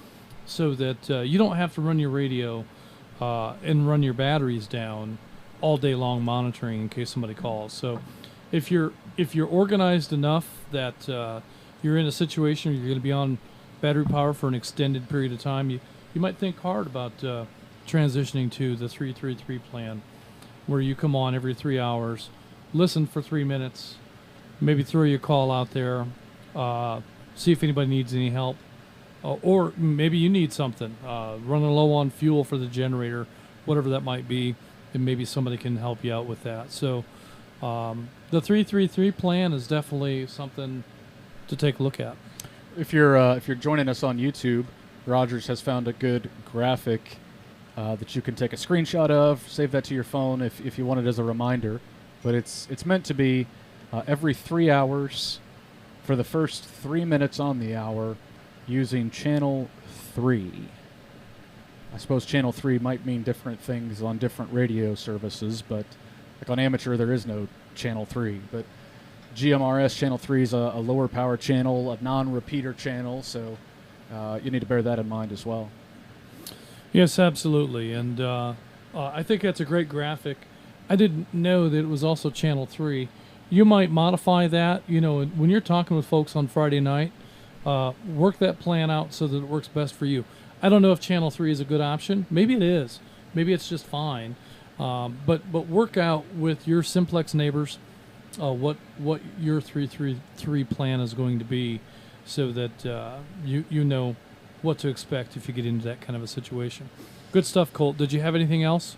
so that you don't have to run your radio and run your batteries down all day long monitoring in case somebody calls. So if you're organized enough that you're in a situation where you're going to be on battery power for an extended period of time, you might think hard about transitioning to the 333 plan, where you come on every 3 hours, listen for 3 minutes, maybe throw your call out there, see if anybody needs any help, or maybe you need something, running low on fuel for the generator, whatever that might be, and maybe somebody can help you out with that. So the 333 plan is definitely something to take a look at. If you're joining us on YouTube, Rogers has found a good graphic that you can take a screenshot of, save that to your phone if you want it as a reminder. But it's meant to be every 3 hours for the first 3 minutes on the hour using channel 3. I suppose channel 3 might mean different things on different radio services, but like on amateur there is no channel 3. But GMRS channel 3 is a lower power channel, a non-repeater channel, so you need to bear that in mind as well. Yes, absolutely. And I think that's a great graphic. I didn't know that it was also channel 3. You might modify that, when you're talking with folks on Friday night, work that plan out so that it works best for you. I don't know if channel 3 is a good option. Maybe it is. Maybe it's just fine. But work out with your simplex neighbors what your 333 plan is going to be, so that you know what to expect if you get into that kind of a situation. Good stuff, Colt. Did you have anything else?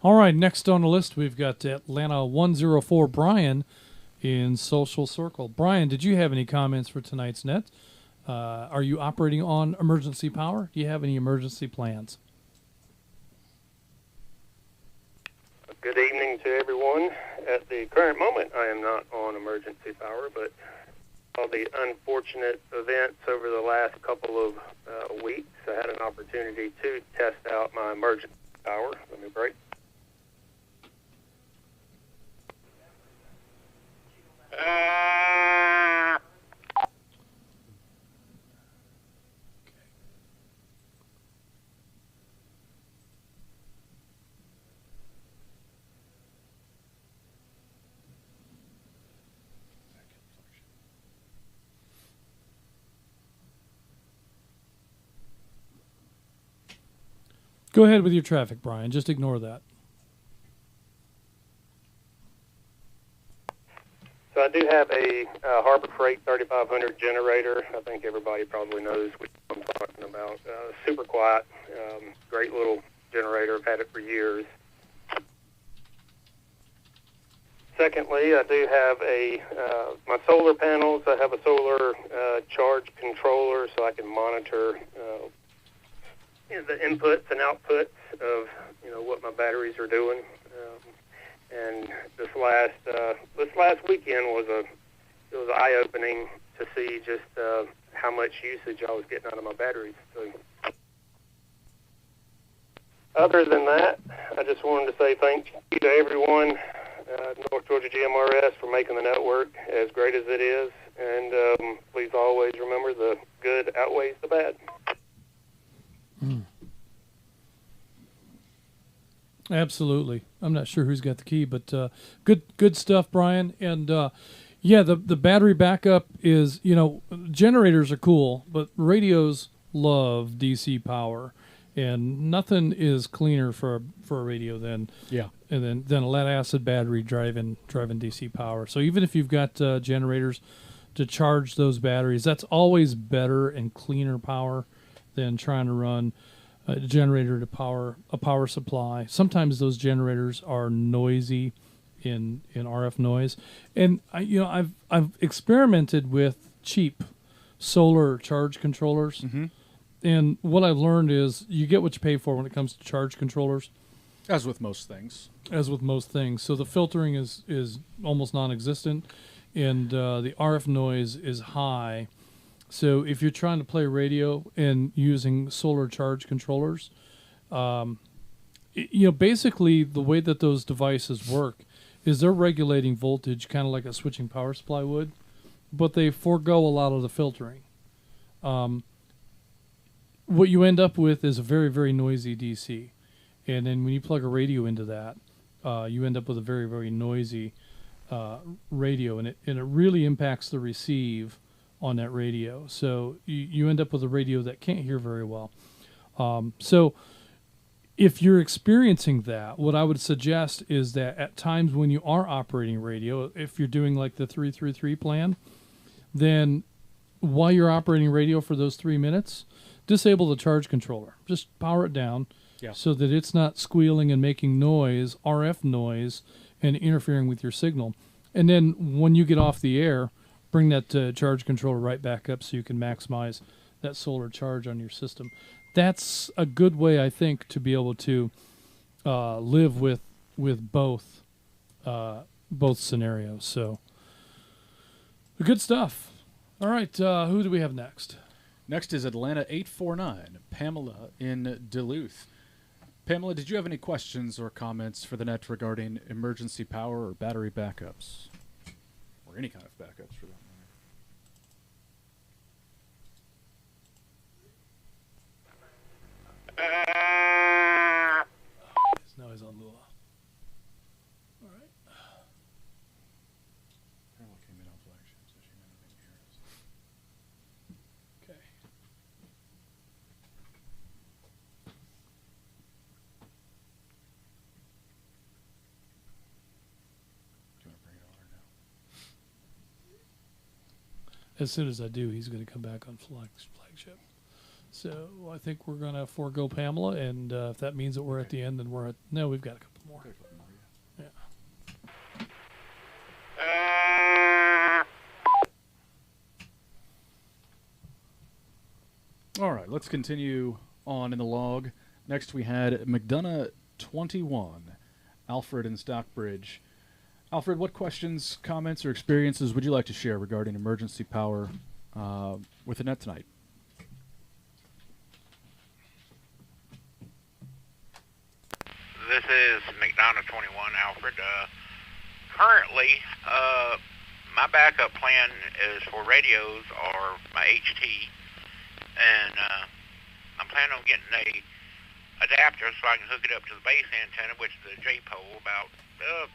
All right, next on the list, we've got Atlanta 104 Brian in Social Circle. Brian, did you have any comments for tonight's net? Are you operating on emergency power? Do you have any emergency plans? Good evening to everyone. At the current moment, I am not on emergency power, but all the unfortunate events over the last couple of weeks, I had an opportunity to test out my emergency power. Let me break. Go ahead with your traffic, Brian. Just ignore that. So I do have a Harbor Freight 3500 generator. I think everybody probably knows what I'm talking about. Super quiet, great little generator. I've had it for years. Secondly, I do have my solar panels. I have a solar charge controller, so I can monitor the inputs and outputs of what my batteries are doing. And this last weekend was eye-opening to see just how much usage I was getting out of my batteries. So, other than that, I just wanted to say thank you to everyone, North Georgia GMRS, for making the network as great as it is. And please always remember, the good outweighs the bad. Absolutely. I'm not sure who's got the key, but good stuff, Brian. And yeah, the battery backup is, generators are cool, but radios love DC power, and nothing is cleaner for a radio than than a lead acid battery driving DC power. So even if you've got generators to charge those batteries, that's always better and cleaner power than trying to run a generator to power a power supply. Sometimes those generators are noisy in RF noise, and I've experimented with cheap solar charge controllers, and what I've learned is you get what you pay for when it comes to charge controllers. As with most things. So the filtering is almost non-existent, and the RF noise is high. So if you're trying to play radio and using solar charge controllers, basically the way that those devices work is they're regulating voltage kind of like a switching power supply would, but they forego a lot of the filtering. What you end up with is a very, very noisy DC. And then when you plug a radio into that, you end up with a very, very noisy radio, and it really impacts the receive on that radio. So you end up with a radio that can't hear very well. So if you're experiencing that, what I would suggest is that at times when you are operating radio, if you're doing like the 333 plan, then while you're operating radio for those 3 minutes, disable the charge controller. Just power it down so that it's not squealing and making noise, RF noise, and interfering with your signal. And then when you get off the air, bring that charge controller right back up so you can maximize that solar charge on your system. That's a good way, I think, to be able to live with both scenarios. So, good stuff. All right, who do we have next? Next is Atlanta 849, Pamela in Duluth. Pamela, did you have any questions or comments for the net regarding emergency power or battery backups? Or any kind of backups for that matter? Now he's on Lua. All right. Pamela came in on flagship, so she may not even hear us. Okay. Do you want to bring it on or no? As soon as I do, he's going to come back on flagship. So I think we're going to forego Pamela, and if that means that we're at the end, then we're at... No, we've got a couple more. Yeah. All right, let's continue on in the log. Next we had McDonough 21, Alfred in Stockbridge. Alfred, what questions, comments, or experiences would you like to share regarding emergency power with the net tonight? This is McDonough 21, Alfred. Currently, my backup plan is for radios or my HT, and I'm planning on getting a adapter so I can hook it up to the base antenna, which is the J-pole, about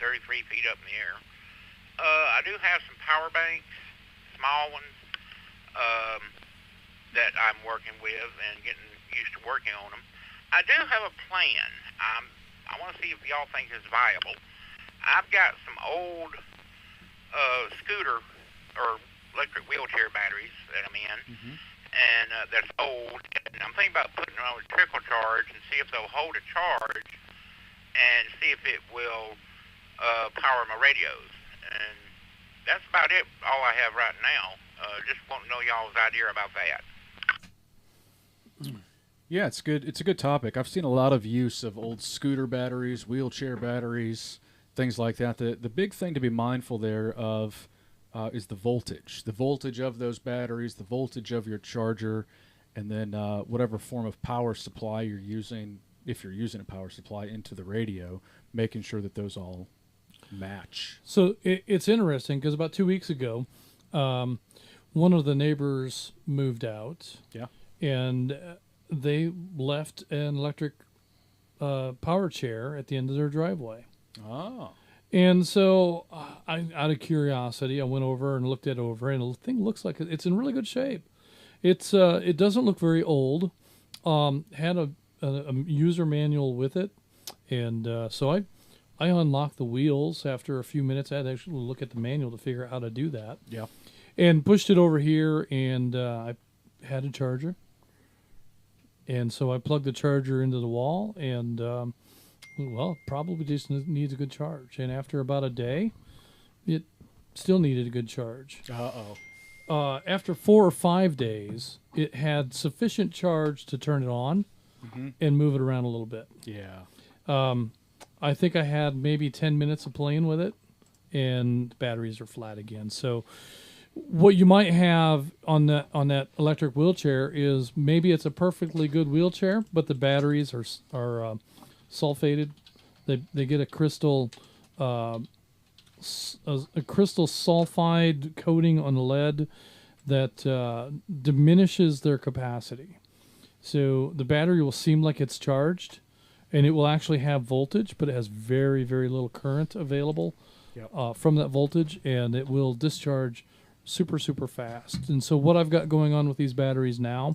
33 feet up in the air. I do have some power banks, small ones, that I'm working with and getting used to working on them. I do have a plan. I want to see if y'all think it's viable. I've got some old scooter or electric wheelchair batteries that I'm in, and that's old. And I'm thinking about putting them on a trickle charge and see if they'll hold a charge and see if it will power my radios. And that's about it, all I have right now. Just want to know y'all's idea about that. Yeah, it's good. It's a good topic. I've seen a lot of use of old scooter batteries, wheelchair batteries, things like that. The big thing to be mindful there of is the voltage. The voltage of those batteries, the voltage of your charger, and then whatever form of power supply you're using, if you're using a power supply, into the radio, making sure that those all match. So it's interesting because about 2 weeks ago, one of the neighbors moved out. Yeah. And they left an electric power chair at the end of their driveway. Oh. And so, out of curiosity, I went over and looked it over, and the thing looks like it's in really good shape. It doesn't look very old. Had a user manual with it, and so I unlocked the wheels after a few minutes. I had to actually look at the manual to figure out how to do that. Yeah. And pushed it over here, and I had a charger. And so I plugged the charger into the wall, and well, probably just needs a good charge. And after about a day, it still needed a good charge. After 4 or 5 days, it had sufficient charge to turn it on and move it around a little bit. Yeah. I think I had maybe 10 minutes of playing with it, and batteries are flat again. So what you might have on that electric wheelchair is maybe it's a perfectly good wheelchair, but the batteries are sulfated. They get a crystal crystal sulfide coating on lead that diminishes their capacity. So the battery will seem like it's charged, and it will actually have voltage, but it has very, very little current available from that voltage, and it will discharge super, super fast. And so what I've got going on with these batteries now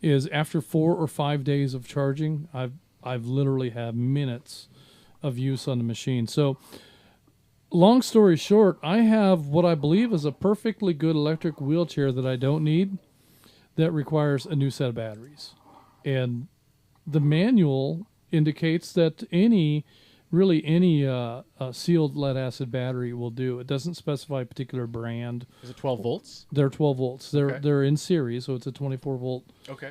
is after 4 or 5 days of charging, I've literally had minutes of use on the machine. So long story short, I have what I believe is a perfectly good electric wheelchair that I don't need that requires a new set of batteries. And the manual indicates that any sealed lead acid battery will do. It doesn't specify a particular brand. Is it 12 volts? They're 12 volts. They're in series, so it's a 24 volt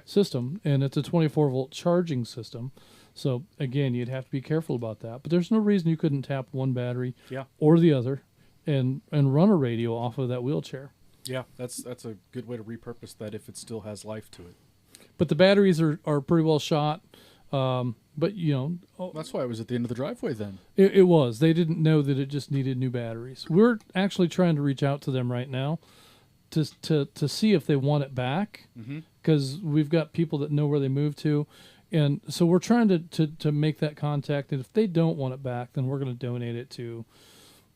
system, and it's a 24 volt charging system. So again, you'd have to be careful about that. But there's no reason you couldn't tap one battery or the other and run a radio off of that wheelchair. Yeah, that's a good way to repurpose that if it still has life to it. But the batteries are pretty well shot. But that's why it was at the end of the driveway then. It was. They didn't know that it just needed new batteries. We're actually trying to reach out to them right now to see if they want it back, because we've got people that know where they moved to, and so we're trying to make that contact. And if they don't want it back, then we're going to donate it to,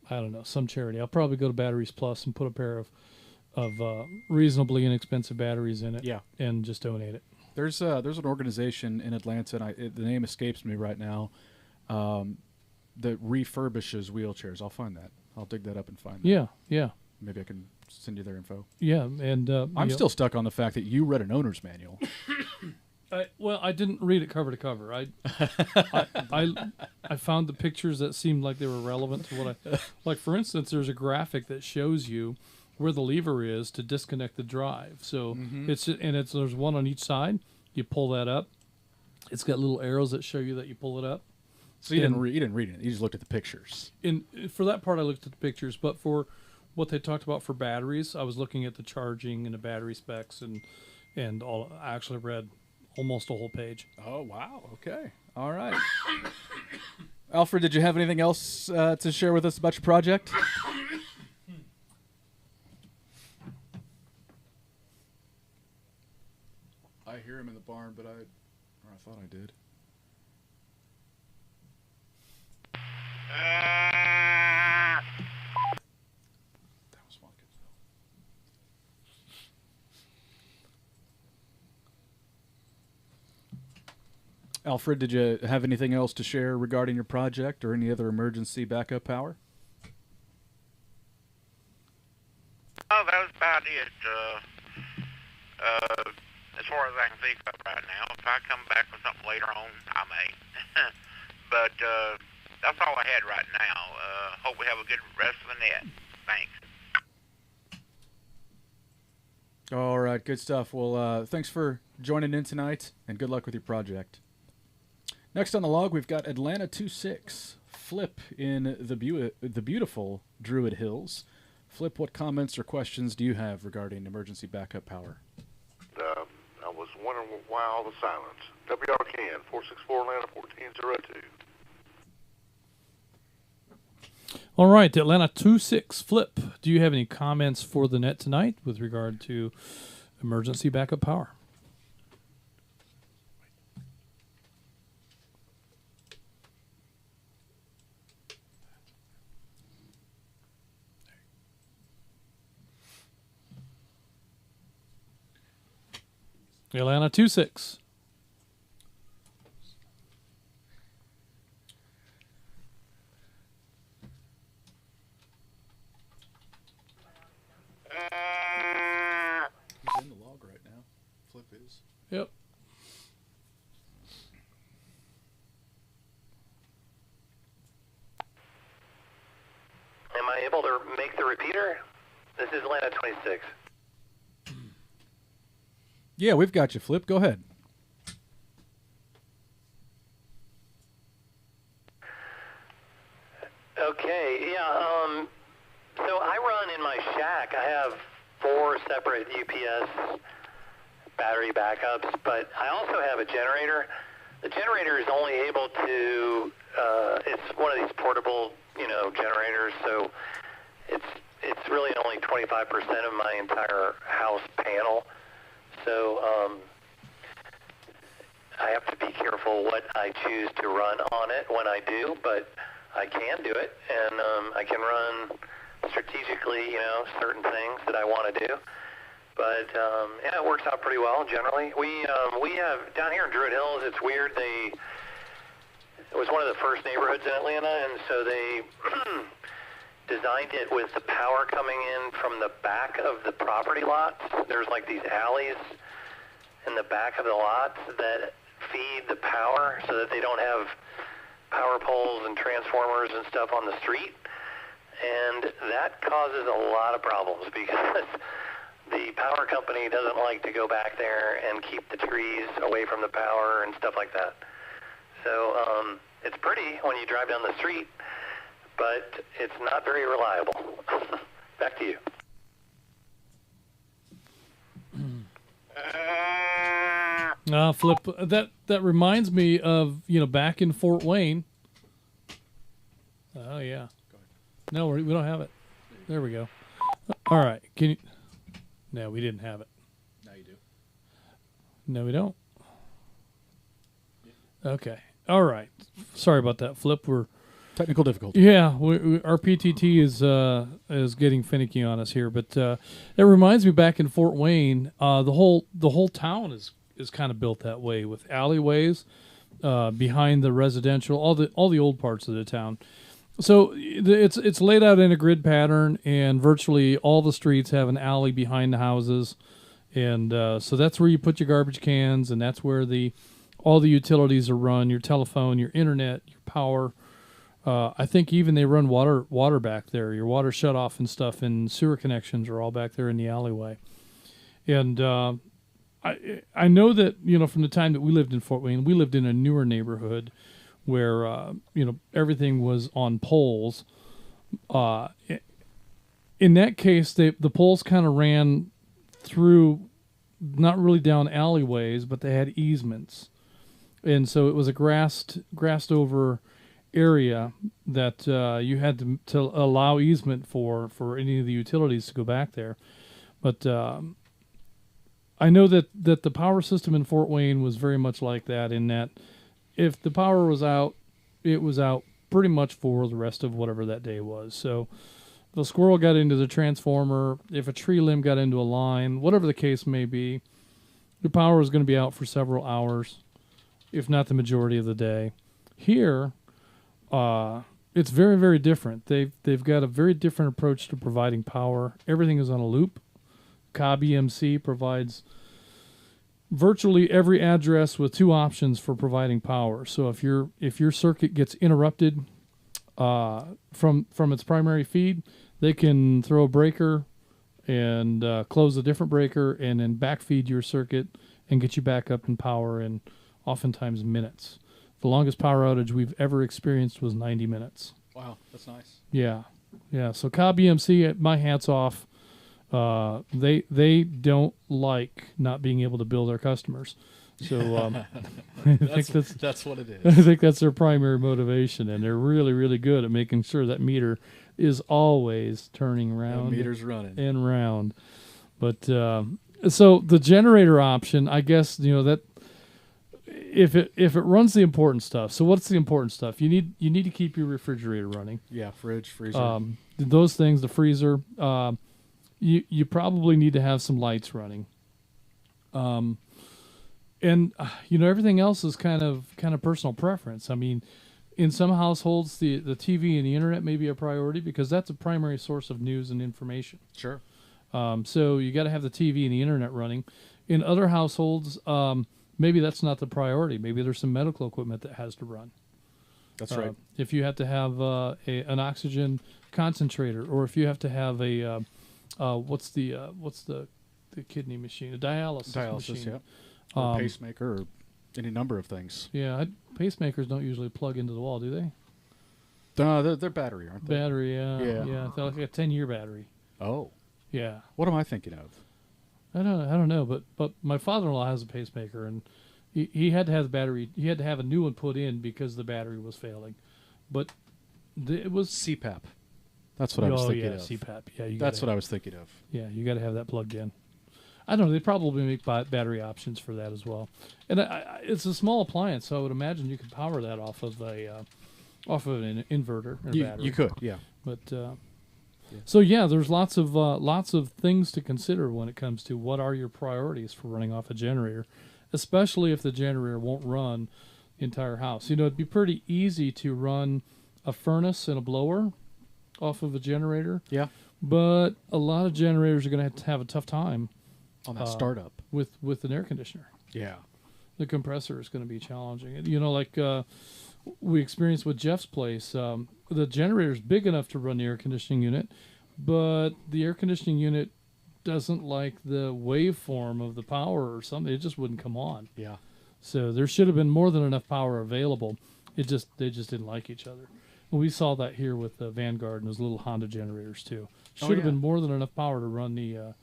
I don't know, some charity. I'll probably go to Batteries Plus and put a pair of reasonably inexpensive batteries in it, and just donate it. There's an organization in Atlanta, and the name escapes me right now, that refurbishes wheelchairs. I'll find that. I'll dig that up and find that. Yeah. Maybe I can send you their info. Yeah, and I'm still stuck on the fact that you read an owner's manual. I didn't read it cover to cover. I found the pictures that seemed like they were relevant to what I like. For instance, there's a graphic that shows you where the lever is to disconnect the drive. So there's one on each side. You pull that up. It's got little arrows that show you that you pull it up. So you didn't read it. You just looked at the pictures. For that part, I looked at the pictures. But for what they talked about for batteries, I was looking at the charging and the battery specs and all. I actually read almost a whole page. Oh wow! Okay, all right. Alfred, did you have anything else to share with us about your project? I hear him in the barn, but I thought I did. That was Watkinsville. Alfred, did you have anything else to share regarding your project or any other emergency backup power? Oh, that was about it. As far as I can think of right now. If I come back with something later on, I may. But that's all I had right now. Hope we have a good rest of the net. Thanks. All right, good stuff. Well, thanks for joining in tonight, and good luck with your project. Next on the log, we've got Atlanta 26, Flip in the beautiful Druid Hills. Flip, what comments or questions do you have regarding emergency backup power? I was wondering why all the silence. WRKN 464 Atlanta 1402. All right, Atlanta 26 Flip. Do you have any comments for the net tonight with regard to emergency backup power? Atlanta 26. He's in the log right now. Flip is. Yep. Am I able to make the repeater? This is Atlanta 26. Yeah, we've got you, Flip. Go ahead. Okay, yeah, so I run in my shack. I have 4 separate UPS battery backups, but I also have a generator. The generator is only able to, it's one of these portable, generators, so it's really only 25% of my entire house panel. So I have to be careful what I choose to run on it when I do, but I can do it, and I can run strategically, certain things that I want to do. But yeah, it works out pretty well generally. We have down here in Druid Hills. It's weird. It was one of the first neighborhoods in Atlanta, and so they designed it with the power coming in from the back of the property lots. There's like these alleys in the back of the lots that feed the power, so that they don't have power poles and transformers and stuff on the street. And that causes a lot of problems because the power company doesn't like to go back there and keep the trees away from the power and stuff like that. So it's pretty when you drive down the street, but it's not very reliable. Back to you. Flip. That reminds me of back in Fort Wayne. Oh yeah. No, we don't have it. There we go. All right. Can you? No, we didn't have it. Now you do. No, we don't. Okay. All right. Sorry about that, Flip. We're technical difficulty. Yeah, our PTT is getting finicky on us here, but it reminds me back in Fort Wayne, the whole town is kind of built that way with alleyways behind the residential, all the old parts of the town. So it's laid out in a grid pattern, and virtually all the streets have an alley behind the houses, and so that's where you put your garbage cans, and that's where all the utilities are run: your telephone, your internet, your power. I think even they run water back there. Your water shut off and stuff, and sewer connections are all back there in the alleyway. And I know that from the time that we lived in Fort Wayne, we lived in a newer neighborhood where everything was on poles. In that case, the poles kind of ran through, not really down alleyways, but they had easements, and so it was a grassed over area that you had to allow easement for any of the utilities to go back there. But I know that the power system in Fort Wayne was very much like that, in that if the power was out, it was out pretty much for the rest of whatever that day was. So if a squirrel got into the transformer, if a tree limb got into a line, whatever the case may be, the power was going to be out for several hours, if not the majority of the day. Here, it's very, very different. They've got a very different approach to providing power. Everything is on a loop. Cobb EMC provides virtually every address with 2 options for providing power. So if your circuit gets interrupted from its primary feed, they can throw a breaker and close a different breaker and then backfeed your circuit and get you back up in power in oftentimes minutes. The longest power outage we've ever experienced was 90 minutes. Wow, that's nice. Yeah. So Cobb EMC, my hat's off. They don't like not being able to bill their customers. So that's what it is. I think that's their primary motivation, and they're really, really good at making sure that meter is always turning round. The meter's running. And round. But so the generator option, I guess, that if it runs the important stuff. So what's the important stuff? You need to keep your refrigerator running. Yeah, fridge, freezer. Those things, the freezer. You probably need to have some lights running. And everything else is kind of personal preference. I mean, in some households, the TV and the internet may be a priority because that's a primary source of news and information. Sure. So you got to have the TV and the internet running. In other households, maybe that's not the priority. Maybe there's some medical equipment that has to run. That's right. If you have to have an oxygen concentrator, or if you have to have a what's the kidney machine? A dialysis machine. Yeah. Or a pacemaker, or any number of things. Yeah, pacemakers don't usually plug into the wall, do they? No, they're battery, aren't they? Battery, yeah. They're like a 10-year battery. Oh. Yeah. What am I thinking of? I don't know, but my father-in-law has a pacemaker, and he had to have the battery. He had to have a new one put in because the battery was failing. But it was CPAP. That's what I was thinking of. CPAP. Yeah, that's what I was thinking of. Yeah, you got to have that plugged in. I don't know. They probably make battery options for that as well. And it's a small appliance, so I would imagine you could power that off of an inverter or battery. You could, yeah. But so yeah, there's lots of things to consider when it comes to what are your priorities for running off a generator, especially if the generator won't run the entire house. You know, it'd be pretty easy to run a furnace and a blower off of a generator. Yeah. But a lot of generators are going to have a tough time on that startup with an air conditioner. Yeah. The compressor is going to be challenging. You know, like we experienced with Jeff's place, the generator's big enough to run the air conditioning unit, but the air conditioning unit doesn't like the waveform of the power or something. It just wouldn't come on. Yeah. So there should have been more than enough power available. They just didn't like each other. And we saw that here with Vanguard and those little Honda generators too. Should have been more than enough power to run the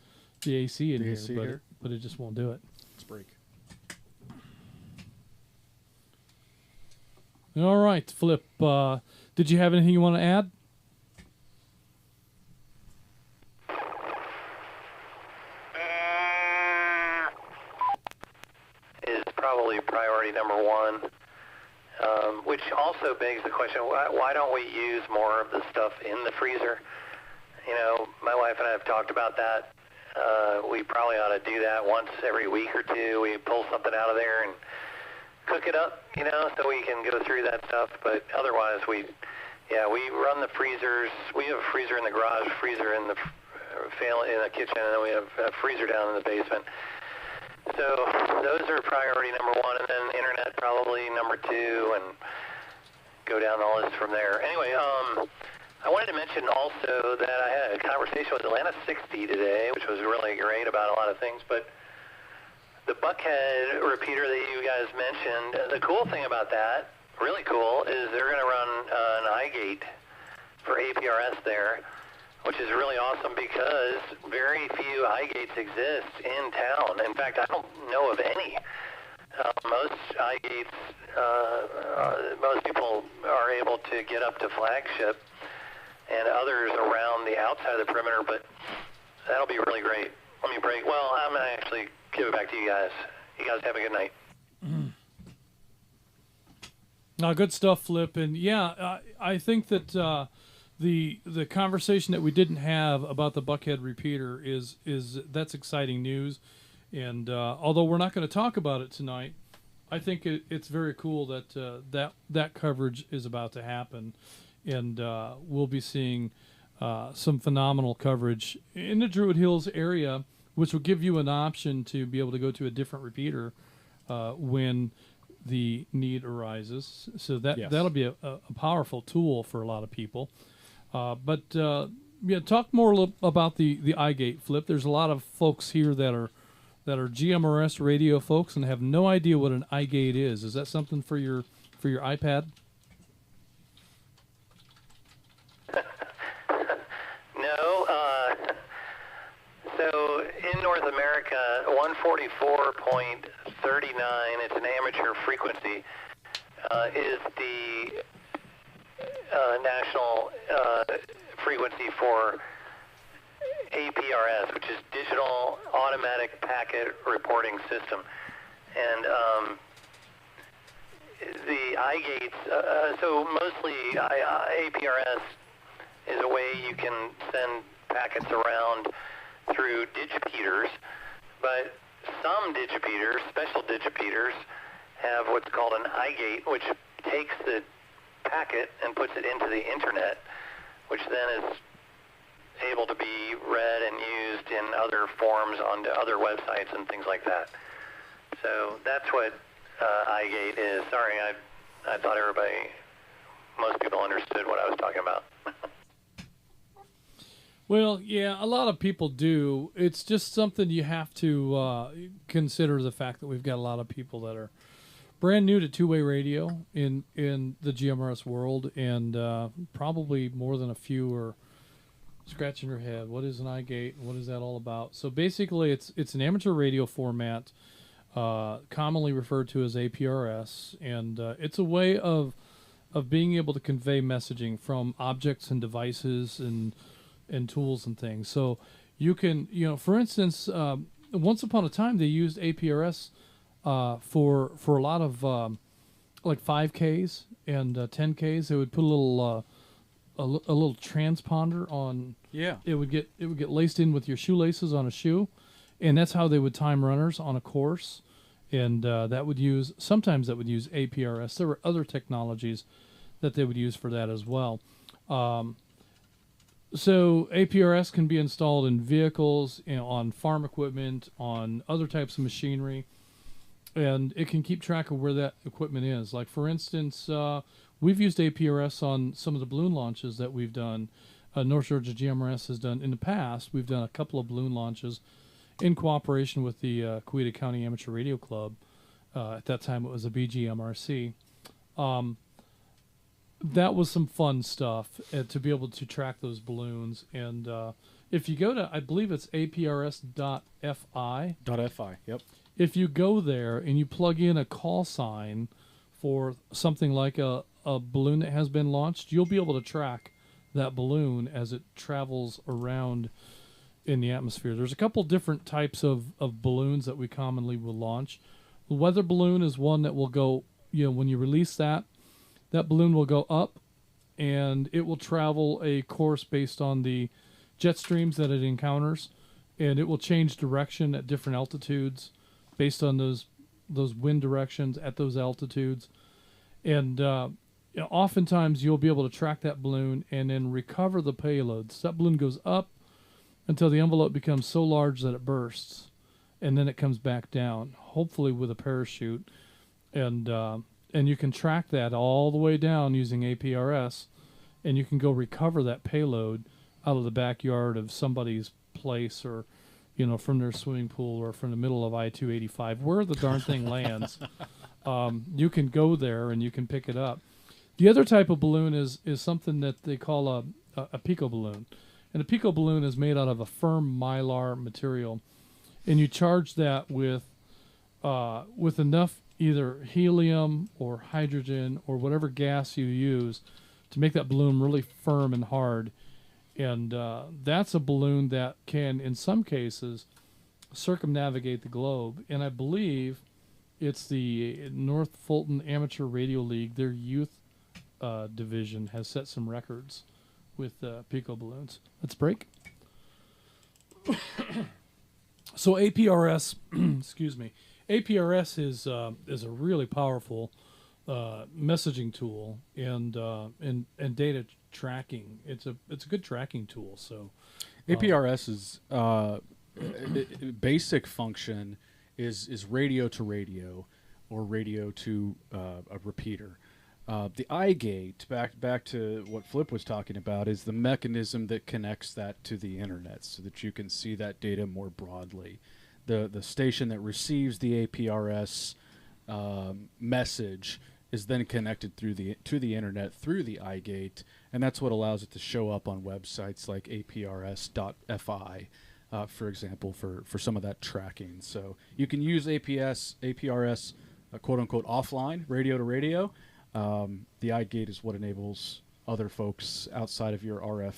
AC in here, but it just won't do it. Let's break. All right, Flip. Did you have anything you want to add? Is probably priority number one, which also begs the question, why don't we use more of the stuff in the freezer? You know, my wife and I have talked about that. We probably ought to do that once every week or two. We pull something out of there and cook it up, you know, so we can go through that stuff. But otherwise, we run the freezers. We have a freezer in the garage, freezer in the kitchen, and then we have a freezer down in the basement. So those are priority number one, and then internet probably number two, and go down the list from there. Anyway, I wanted to mention also that I had a conversation with Atlanta 60 today, which was really great about a lot of things, but the Buckhead repeater that you guys mentioned, the cool thing about that, really cool, is they're going to run an iGate for APRS there, which is really awesome because very few iGates exist in town. In fact, I don't know of any. Most iGates, most people are able to get up to flagship and others around the outside of the perimeter, but that'll be really great. Let me break. Well, I'm going to actually give it back to you guys. You guys have a good night. Good stuff, Flip. And yeah, I think that the conversation that we didn't have about the Buckhead repeater is that's exciting news. And although we're not going to talk about it tonight, I think it's very cool that that coverage is about to happen, and we'll be seeing some phenomenal coverage in the Druid Hills area, which will give you an option to be able to go to a different repeater when the need arises. So that'll be a powerful tool for a lot of people. But talk more about the iGate, Flip. There's a lot of folks here that are GMRS radio folks and have no idea what an iGate is. Is that something for your iPad? No. So in North America, 144.39, it's an amateur frequency, is the national frequency for APRS, which is Digital Automatic Packet Reporting System. And the iGates, so mostly APRS is a way you can send packets around through digipeaters, but some digipeaters, special digipeaters, have what's called an iGate, which takes the packet and puts it into the internet, which then is able to be read and used in other forms onto other websites and things like that. So that's what iGate is. Sorry, I thought most people understood what I was talking about. Well, yeah, a lot of people do. It's just something you have to consider, the fact that we've got a lot of people that are brand new to two-way radio in the GMRS world, and probably more than a few are scratching your head. What is an iGate? What is that all about? So basically, it's an amateur radio format, commonly referred to as APRS, and it's a way of being able to convey messaging from objects and devices and tools and things. So you can, for instance, once upon a time they used APRS for a lot of like 5Ks and 10Ks. They would put a little transponder on. Yeah. It would get laced in with your shoelaces on a shoe, and that's how they would time runners on a course. And sometimes that would use APRS. There were other technologies that they would use for that as well. So APRS can be installed in vehicles, on farm equipment, on other types of machinery, and it can keep track of where that equipment is. Like, for instance, we've used APRS on some of the balloon launches that we've done. North Georgia GMRS has done in the past. We've done a couple of balloon launches in cooperation with the Coweta County Amateur Radio Club. At that time, it was a BGMRC. That was some fun stuff to be able to track those balloons. And if you go to, I believe it's aprs.fi. .fi, yep. If you go there and you plug in a call sign for something like a balloon that has been launched, you'll be able to track that balloon as it travels around in the atmosphere. There's a couple different types of balloons that we commonly will launch. The weather balloon is one that will go, when you release that balloon will go up and it will travel a course based on the jet streams that it encounters, and it will change direction at different altitudes based on those wind directions at those altitudes. And oftentimes you'll be able to track that balloon and then recover the payload. So that balloon goes up until the envelope becomes so large that it bursts, and then it comes back down, hopefully with a parachute. And you can track that all the way down using APRS, and you can go recover that payload out of the backyard of somebody's place, or from their swimming pool, or from the middle of I-285, where the darn thing lands. You can go there and you can pick it up. The other type of balloon is something that they call a pico balloon. And a pico balloon is made out of a firm mylar material. And you charge that with enough either helium or hydrogen or whatever gas you use to make that balloon really firm and hard. And that's a balloon that can, in some cases, circumnavigate the globe. And I believe it's the North Fulton Amateur Radio League, their youth division, has set some records with pico balloons. Let's break. So APRS, excuse me, APRS is a really powerful messaging tool and data tracking. It's a good tracking tool. So APRS's basic function is radio to radio, or radio to a repeater. The iGate, back to what Flip was talking about, is the mechanism that connects that to the internet so that you can see that data more broadly. The station that receives the APRS message is then connected to the internet through the iGate, and that's what allows it to show up on websites like aprs.fi, for example, for some of that tracking. So you can use APRS, quote-unquote, offline, radio to radio. The iGate is what enables other folks outside of your RF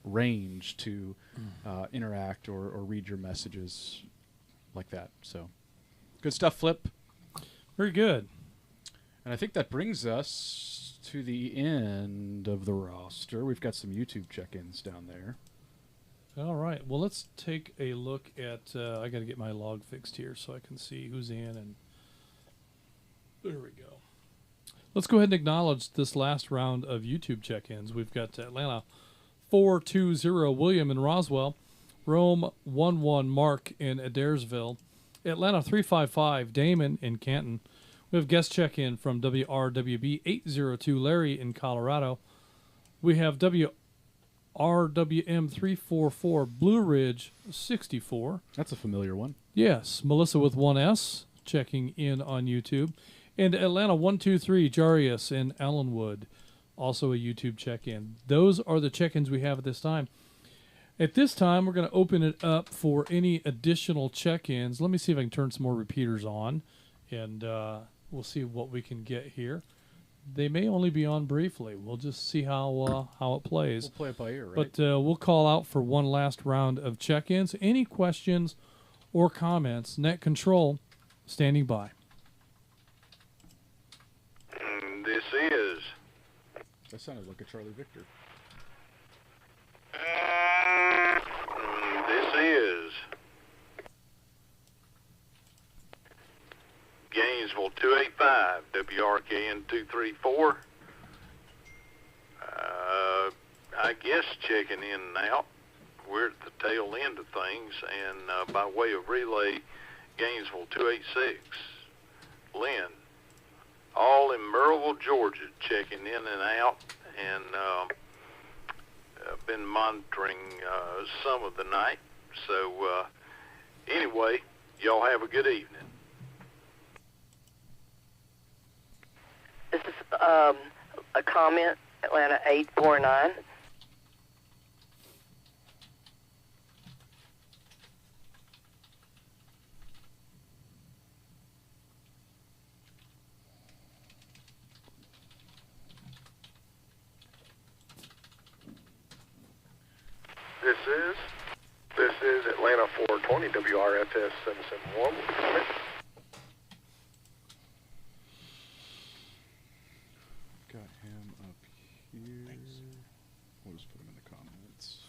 range to interact or read your messages like that. So good stuff, Flip. Very good. And I think that brings us to the end of the roster. We've got some YouTube check-ins down there. All right. Well, let's take a look at... I got to get my log fixed here so I can see who's in. And there we go. Let's go ahead and acknowledge this last round of YouTube check-ins. We've got Atlanta 420 William in Roswell, Rome 11 Mark in Adairsville, Atlanta 355 Damon in Canton. We have guest check-in from WRWB 802 Larry in Colorado. We have WRWM 344 Blue Ridge 64. That's a familiar one. Yes, Melissa with 1S checking in on YouTube. And Atlanta 123 Jarius in Allenwood, also a YouTube check-in. Those are the check-ins we have at this time. At this time, we're going to open it up for any additional check-ins. Let me see if I can turn some more repeaters on, and we'll see what we can get here. They may only be on briefly. We'll just see how it plays. We'll play it by ear, right? But we'll call out for one last round of check-ins. Any questions or comments? Net Control, standing by. This is. That sounded like a Charlie Victor. This is. Gainesville 285, WRKN 234. I guess checking in and out. We're at the tail end of things, and by way of relay, Gainesville 286. Lynn, all in Murrayville, Georgia, checking in and out, and been monitoring some of the night. So anyway, y'all have a good evening. This is a comment, Atlanta 849. This is Atlanta 420 WRFS 771. Got him up here. Thanks. We'll just put him in the comments.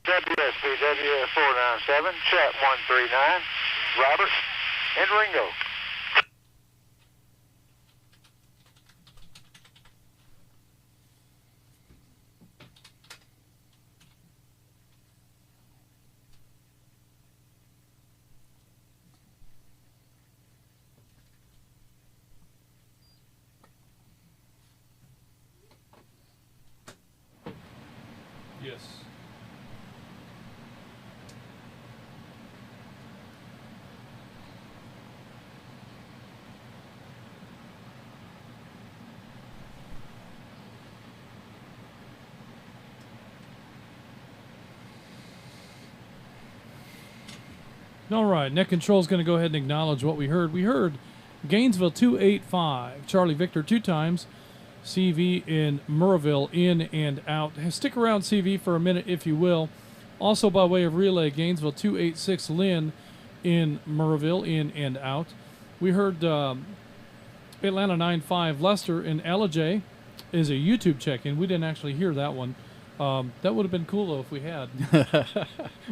WSBW 497, chat 139, Robert and Ringo. Yes. All right, Net Control is going to go ahead and acknowledge what we heard. We heard Gainesville 285, Charlie Victor 2 times, CV in Murrayville, in and out. Stick around, CV, for a minute, if you will. Also, by way of relay, Gainesville 286, Lynn in Murrayville, in and out. We heard Atlanta 95, Lester in LJ is a YouTube check-in. We didn't actually hear that one. That would have been cool, though, if we had.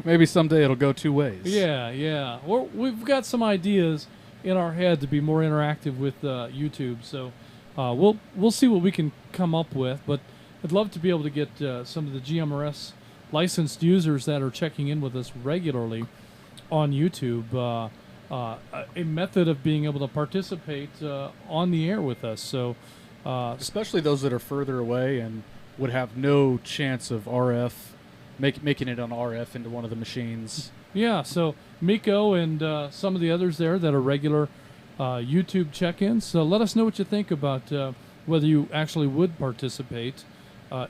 Maybe someday it'll go two ways. Yeah. We've got some ideas in our head to be more interactive with YouTube, so we'll see what we can come up with. But I'd love to be able to get some of the GMRS licensed users that are checking in with us regularly on YouTube a method of being able to participate on the air with us. So, especially those that are further away and would have no chance of RF making it on RF into one of the machines. Yeah, so Miko and some of the others there that are regular YouTube check-ins. So let us know what you think about whether you actually would participate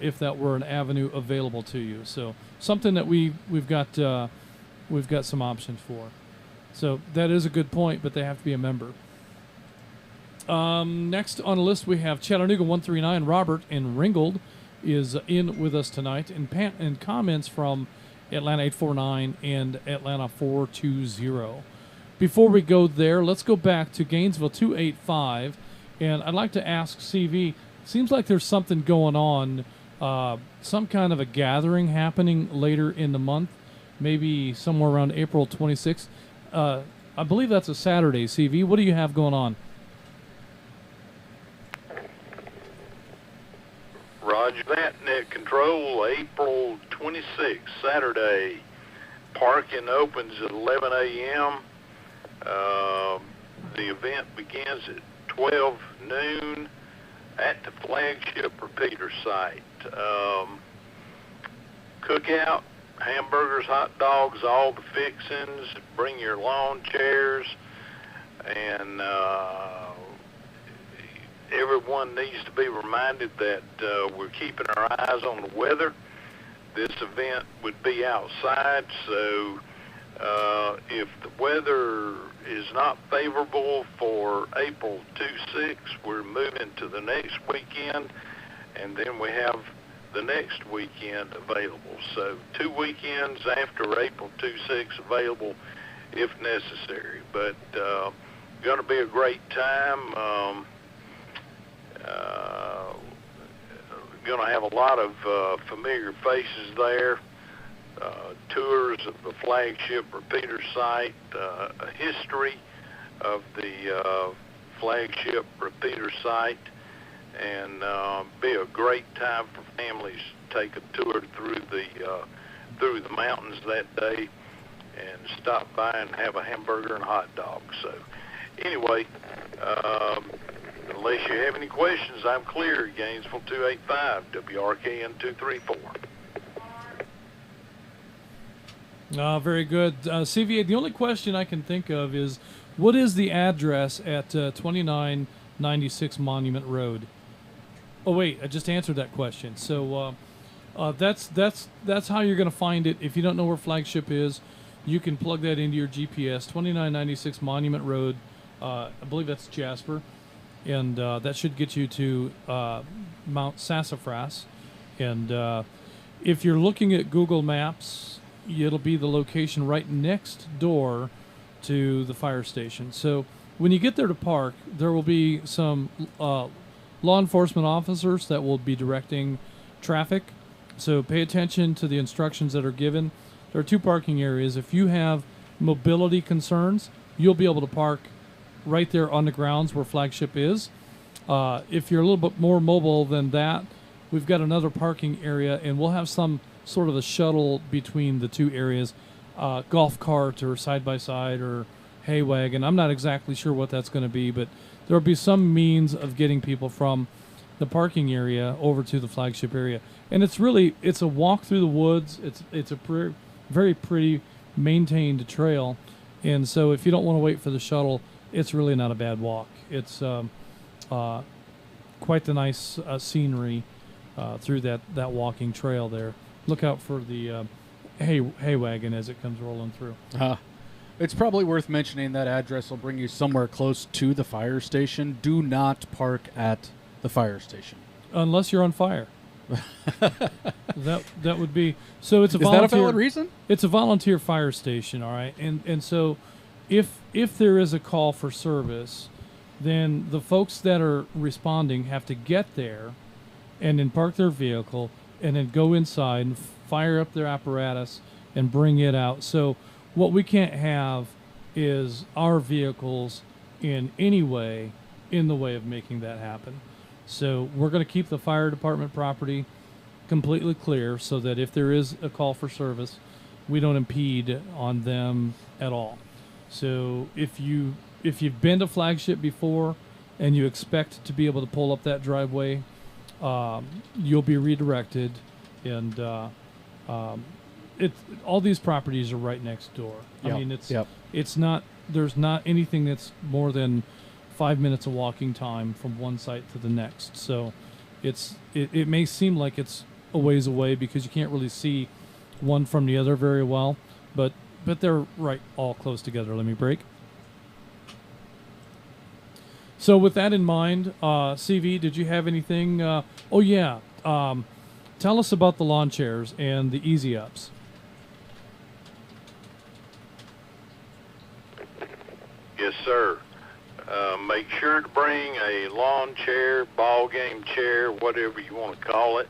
if that were an avenue available to you. So something that we've got some options for. So that is a good point, but they have to be a member. Next on the list we have Chattanooga 139. Robert in Ringgold is in with us tonight, and comments from Atlanta 849 and Atlanta 420. Before we go there, let's go back to Gainesville 285, and I'd like to ask CV, seems like there's something going on, some kind of a gathering happening later in the month, maybe somewhere around April 26th. I believe that's a Saturday, CV. What do you have going on? Roger that, Net Control, April 26th, Saturday. Parking opens at 11 a.m. The event begins at 12 noon at the flagship repeater site. Cookout, hamburgers, hot dogs, all the fixings. Bring your lawn chairs, and everyone needs to be reminded that we're keeping our eyes on the weather. This event would be outside, so if the weather is not favorable for April 2-6, we're moving to the next weekend, and then we have the next weekend available. So 2 weekends after April 2-6 available if necessary. But going to be a great time. Going to have a lot of familiar faces there. Tours of the flagship repeater site, a history of the flagship repeater site, and be a great time for families to take a tour through the mountains that day and stop by and have a hamburger and a hot dog. So anyway, unless you have any questions, I'm clear. Gainesville 285, WRKN 234. Very good. CVA, the only question I can think of is, what is the address at 2996 Monument Road? Oh, wait, I just answered that question. So that's how you're going to find it. If you don't know where Flagship is, you can plug that into your GPS, 2996 Monument Road. I believe that's Jasper. And that should get you to Mount Sassafras. And if you're looking at Google Maps, it'll be the location right next door to the fire station. So when you get there to park, there will be some law enforcement officers that will be directing traffic. So pay attention to the instructions that are given. There are 2 parking areas. If you have mobility concerns, you'll be able to park right there on the grounds where Flagship is. If you're a little bit more mobile than that, we've got another parking area, and we'll have some sort of a shuttle between the 2 areas, golf cart or side-by-side or hay wagon. I'm not exactly sure what that's going to be, but there will be some means of getting people from the parking area over to the Flagship area. And it's a walk through the woods. It's a very pretty maintained trail. And so if you don't want to wait for the shuttle, it's really not a bad walk. It's quite the nice scenery through that walking trail there. Look out for the hay wagon as it comes rolling through. It's probably worth mentioning that address will bring you somewhere close to the fire station. Do not park at the fire station. Unless you're on fire. that would be... So it's a volunteer... Is that a valid reason? It's a volunteer fire station, all right? And so if there is a call for service, then the folks that are responding have to get there and then park their vehicle and then go inside and fire up their apparatus and bring it out. So what we can't have is our vehicles in any way in the way of making that happen. So we're going to keep the fire department property completely clear so that if there is a call for service, we don't impede on them at all. So if you've been to Flagship before and you expect to be able to pull up that driveway, you'll be redirected, and all these properties are right next door. Yep. I mean, it's not, there's not anything that's more than 5 minutes of walking time from one site to the next. So it may seem like it's a ways away because you can't really see one from the other very well, but they're right all close together. Let me break. So with that in mind, CV, did you have anything? Tell us about the lawn chairs and the Easy Ups. Yes, sir. Make sure to bring a lawn chair, ball game chair, whatever you want to call it.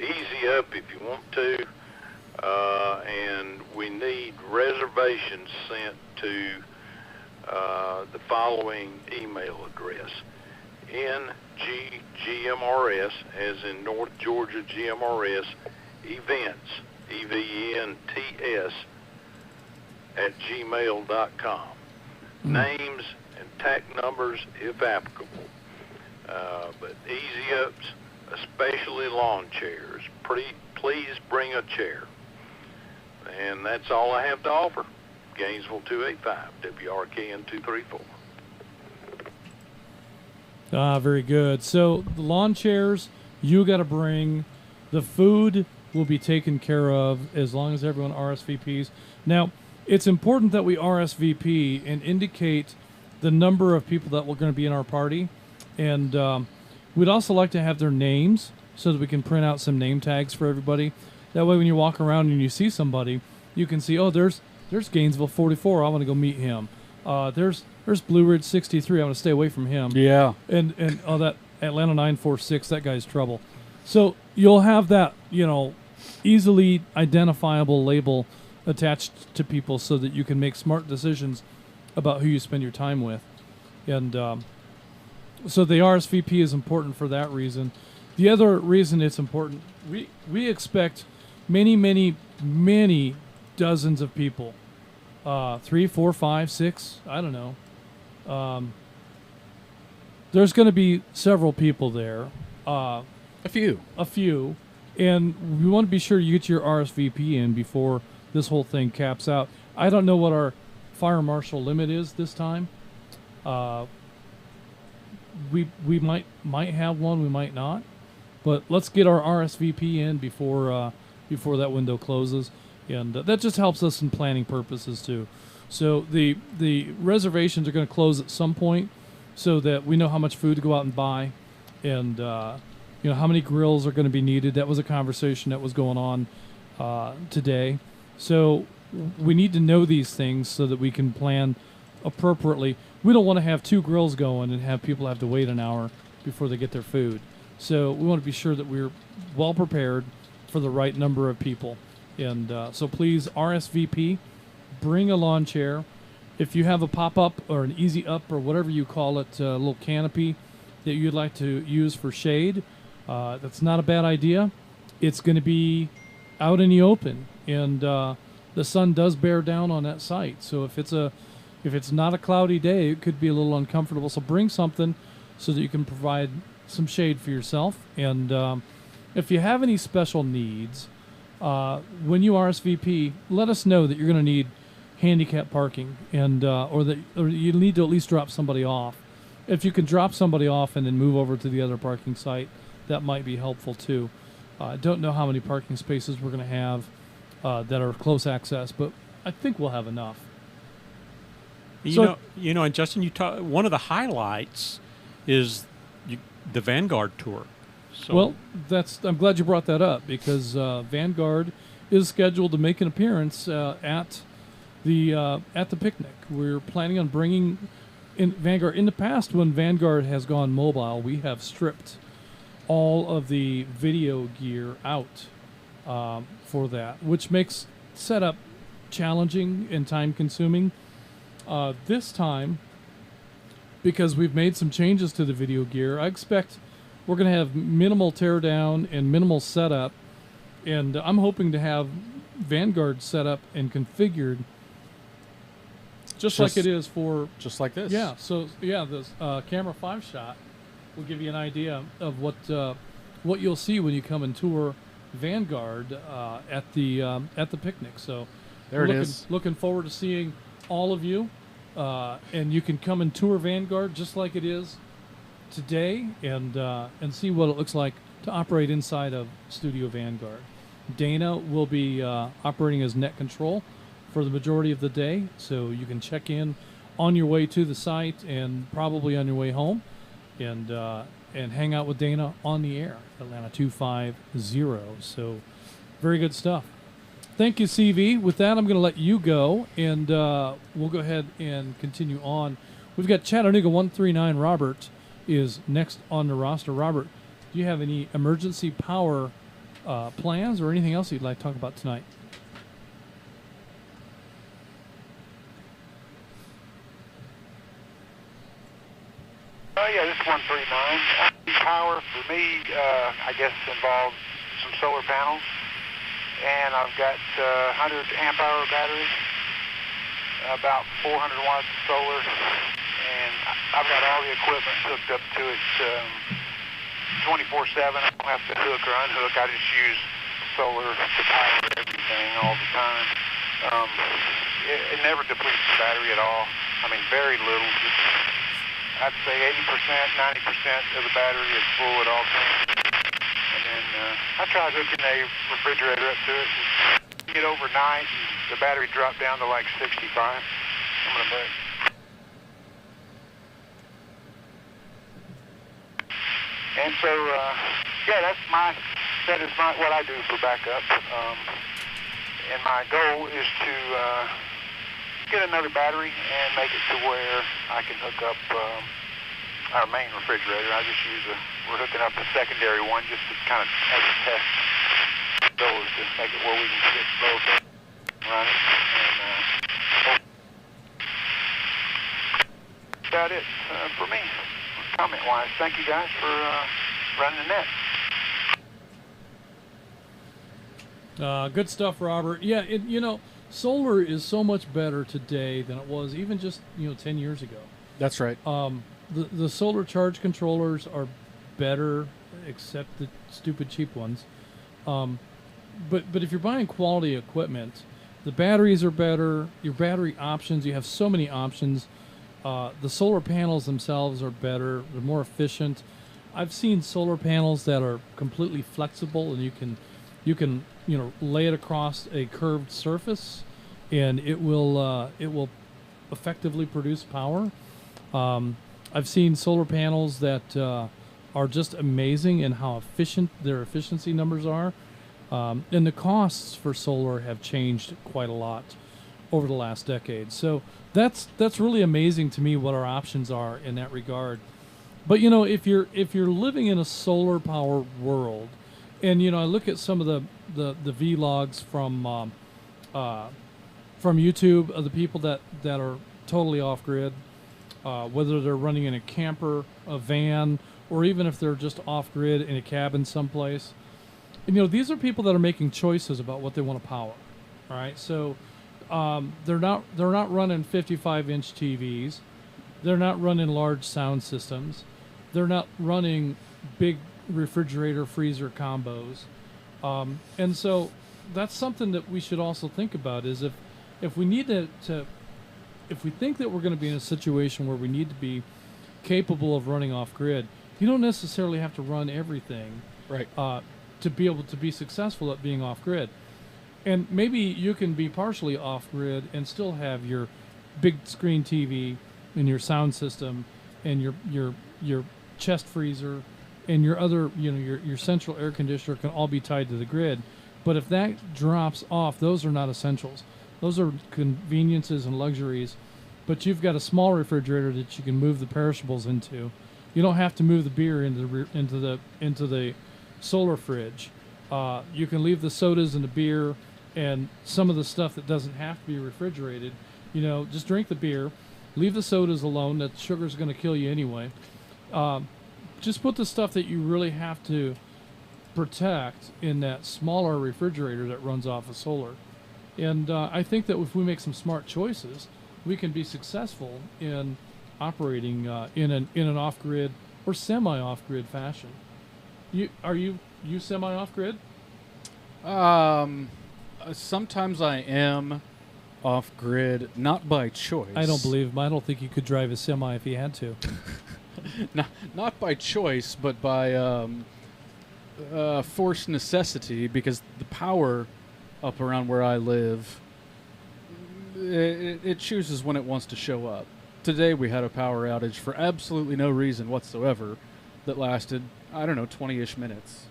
Easy Up if you want to. And we need reservations sent to the following email address: NGGMRS, as in North Georgia GMRS, events, EVENTS, @gmail.com. Names and TAC numbers if applicable. But Easy Ups, especially lawn chairs, please bring a chair. And that's all I have to offer. Gainesville 285, WRKN 234. Very good. So the lawn chairs, you got to bring. The food will be taken care of as long as everyone RSVPs. Now, it's important that we RSVP and indicate the number of people that we're going to be in our party. And we'd also like to have their names so that we can print out some name tags for everybody. That way when you walk around and you see somebody, you can see, oh, there's Gainesville 44. I want to go meet him. There's Blue Ridge 63. I want to stay away from him. Yeah. And that Atlanta 946, that guy's trouble. So you'll have that, easily identifiable label attached to people so that you can make smart decisions about who you spend your time with. And so the RSVP is important for that reason. The other reason it's important, we expect many, many, many dozens of people. 3, 4, 5, 6, I don't know. There's going to be several people there. A few. And we want to be sure you get your RSVP in before this whole thing caps out. I don't know what our fire marshal limit is this time. We might have one, we might not. But let's get our RSVP in before that window closes. And that just helps us in planning purposes too. So the reservations are going to close at some point so that we know how much food to go out and buy, and how many grills are going to be needed. That was a conversation that was going on today. So we need to know these things so that we can plan appropriately. We don't want to have 2 grills going and have people have to wait an hour before they get their food. So we want to be sure that we're well prepared for the right number of people. And so please RSVP, bring a lawn chair. If you have a pop-up or an easy up or whatever you call it, a little canopy that you'd like to use for shade, that's not a bad idea. It's going to be out in the open, and the sun does bear down on that site. So if it's not a cloudy day, it could be a little uncomfortable. So bring something so that you can provide some shade for yourself. And if you have any special needs, when you RSVP, let us know that you're going to need handicap parking, and or you need to at least drop somebody off. If you can drop somebody off and then move over to the other parking site, that might be helpful too. I don't know how many parking spaces we're going to have that are close access, but I think we'll have enough. And Justin, one of the highlights is the Vanguard tour. So well, I'm glad you brought that up, because Vanguard is scheduled to make an appearance at the picnic. We're planning on bringing in Vanguard. In the past, when Vanguard has gone mobile, we have stripped all of the video gear out for that, which makes setup challenging and time-consuming. This time, because we've made some changes to the video gear, I expect we're going to have minimal teardown and minimal setup, and I'm hoping to have Vanguard set up and configured just like it is for... Just like this. Yeah, so, this camera 5 shot will give you an idea of what you'll see when you come and tour Vanguard at the picnic. So there it is. Looking forward to seeing all of you, and you can come and tour Vanguard just like it is today, and see what it looks like to operate inside of Studio Vanguard. Dana will be operating as net control for the majority of the day, so you can check in on your way to the site and probably on your way home, and hang out with Dana on the air, Atlanta 250. So very good stuff. Thank you, CV. With that, I'm going to let you go, and we'll go ahead and continue on. We've got Chattanooga 139 Robert is next on the roster. Robert, do you have any emergency power plans or anything else you'd like to talk about tonight? Yeah, this is 139. Power for me, I guess, involves some solar panels, and I've got 100 amp hour batteries, about 400 watts of solar, and I've got all the equipment hooked up to it 24/7. I don't have to hook or unhook. I just use solar to power everything all the time. It never depletes the battery at all. I mean, very little, just I'd say 80%, 90% of the battery is full at all times. And then I tried hooking a refrigerator up to it. And get overnight, the battery dropped down to like 65. I'm going to bet. And so, yeah, that is what I do for backup. And my goal is to get another battery and make it to where I can hook up our main refrigerator. We're hooking up a secondary one just to kind of as a test. Goal is to make it where we can get both running. And that's about it for me, comment-wise. Thank you guys for running the net. Good stuff, Robert. Yeah, solar is so much better today than it was even just 10 years ago. That's right. The solar charge controllers are better, except the stupid cheap ones. But if you're buying quality equipment, the batteries are better. Your battery options, you have so many options. The solar panels themselves are better. They're more efficient. I've seen solar panels that are completely flexible, and you can lay it across a curved surface, and it will effectively produce power. I've seen solar panels that are just amazing in how efficient their efficiency numbers are, and the costs for solar have changed quite a lot over the last decade. So that's really amazing to me what our options are in that regard. But if you're living in a solar power world, and I look at some of the vlogs from YouTube of the people that are totally off grid, whether they're running in a camper, a van, or even if they're just off grid in a cabin someplace. And, these are people that are making choices about what they want to power. All right, so they're not running 55-inch TVs, they're not running large sound systems, they're not running big refrigerator freezer combos, and so that's something that we should also think about. Is if we need if we think that we're going to be in a situation where we need to be capable of running off grid, you don't necessarily have to run everything right to be able to be successful at being off grid. And maybe you can be partially off grid and still have your big screen TV and your sound system and your chest freezer and your other, your central air conditioner can all be tied to the grid. But if that drops off, those are not essentials. Those are conveniences and luxuries. But you've got a small refrigerator that you can move the perishables into. You don't have to move the beer into the solar fridge. You can leave the sodas and the beer and some of the stuff that doesn't have to be refrigerated. Just drink the beer, leave the sodas alone. That sugar's going to kill you anyway. Just put the stuff that you really have to protect in that smaller refrigerator that runs off of solar. And I think that if we make some smart choices, we can be successful in operating in an off-grid or semi-off-grid fashion. Are you semi-off-grid? Sometimes I am off-grid, not by choice. I don't believe him. I don't think you could drive a semi if you had to. Not by choice, but by forced necessity, because the power up around where I live, it chooses when it wants to show up. Today we had a power outage for absolutely no reason whatsoever that lasted, 20-ish minutes.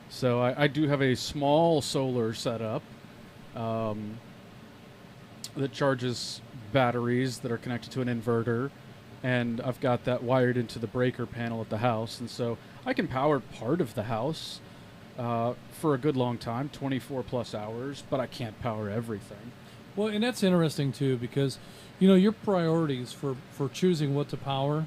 So I do have a small solar setup that charges batteries that are connected to an inverter, and I've got that wired into the breaker panel at the house, and so I can power part of the house for a good long time, 24 plus hours, but I can't power everything. Well, and that's interesting too, because your priorities for choosing what to power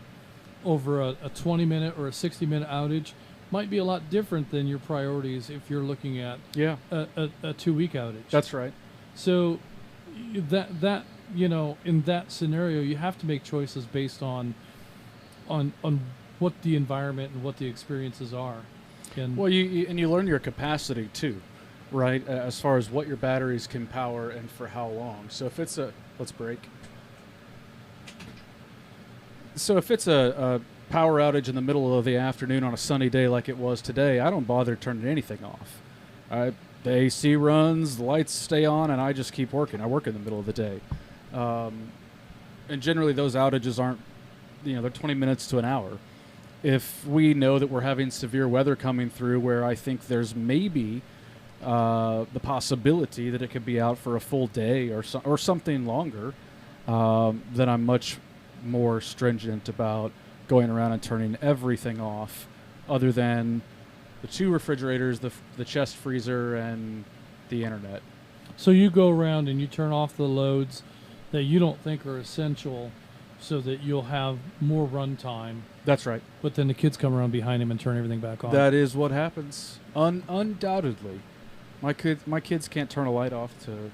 over a 20-minute or a 60-minute outage might be a lot different than your priorities if you're looking at a 2-week outage. That's right. So that in that scenario, you have to make choices based on what the environment and what the experiences are. And you learn your capacity too, right? As far as what your batteries can power and for how long. So if it's let's break. So if it's a power outage in the middle of the afternoon on a sunny day like it was today, I don't bother turning anything off. The AC runs, the lights stay on, and I just keep working. I work in the middle of the day. And generally those outages aren't, they're 20 minutes to an hour. If we know that we're having severe weather coming through where I think there's maybe the possibility that it could be out for a full day or something longer, then I'm much more stringent about going around and turning everything off other than the 2 refrigerators, the chest freezer, and the internet. So you go around and you turn off the loads that you don't think are essential so that you'll have more run time. That's right. But then the kids come around behind him and turn everything back on. That is what happens. Undoubtedly. My kids can't turn a light off to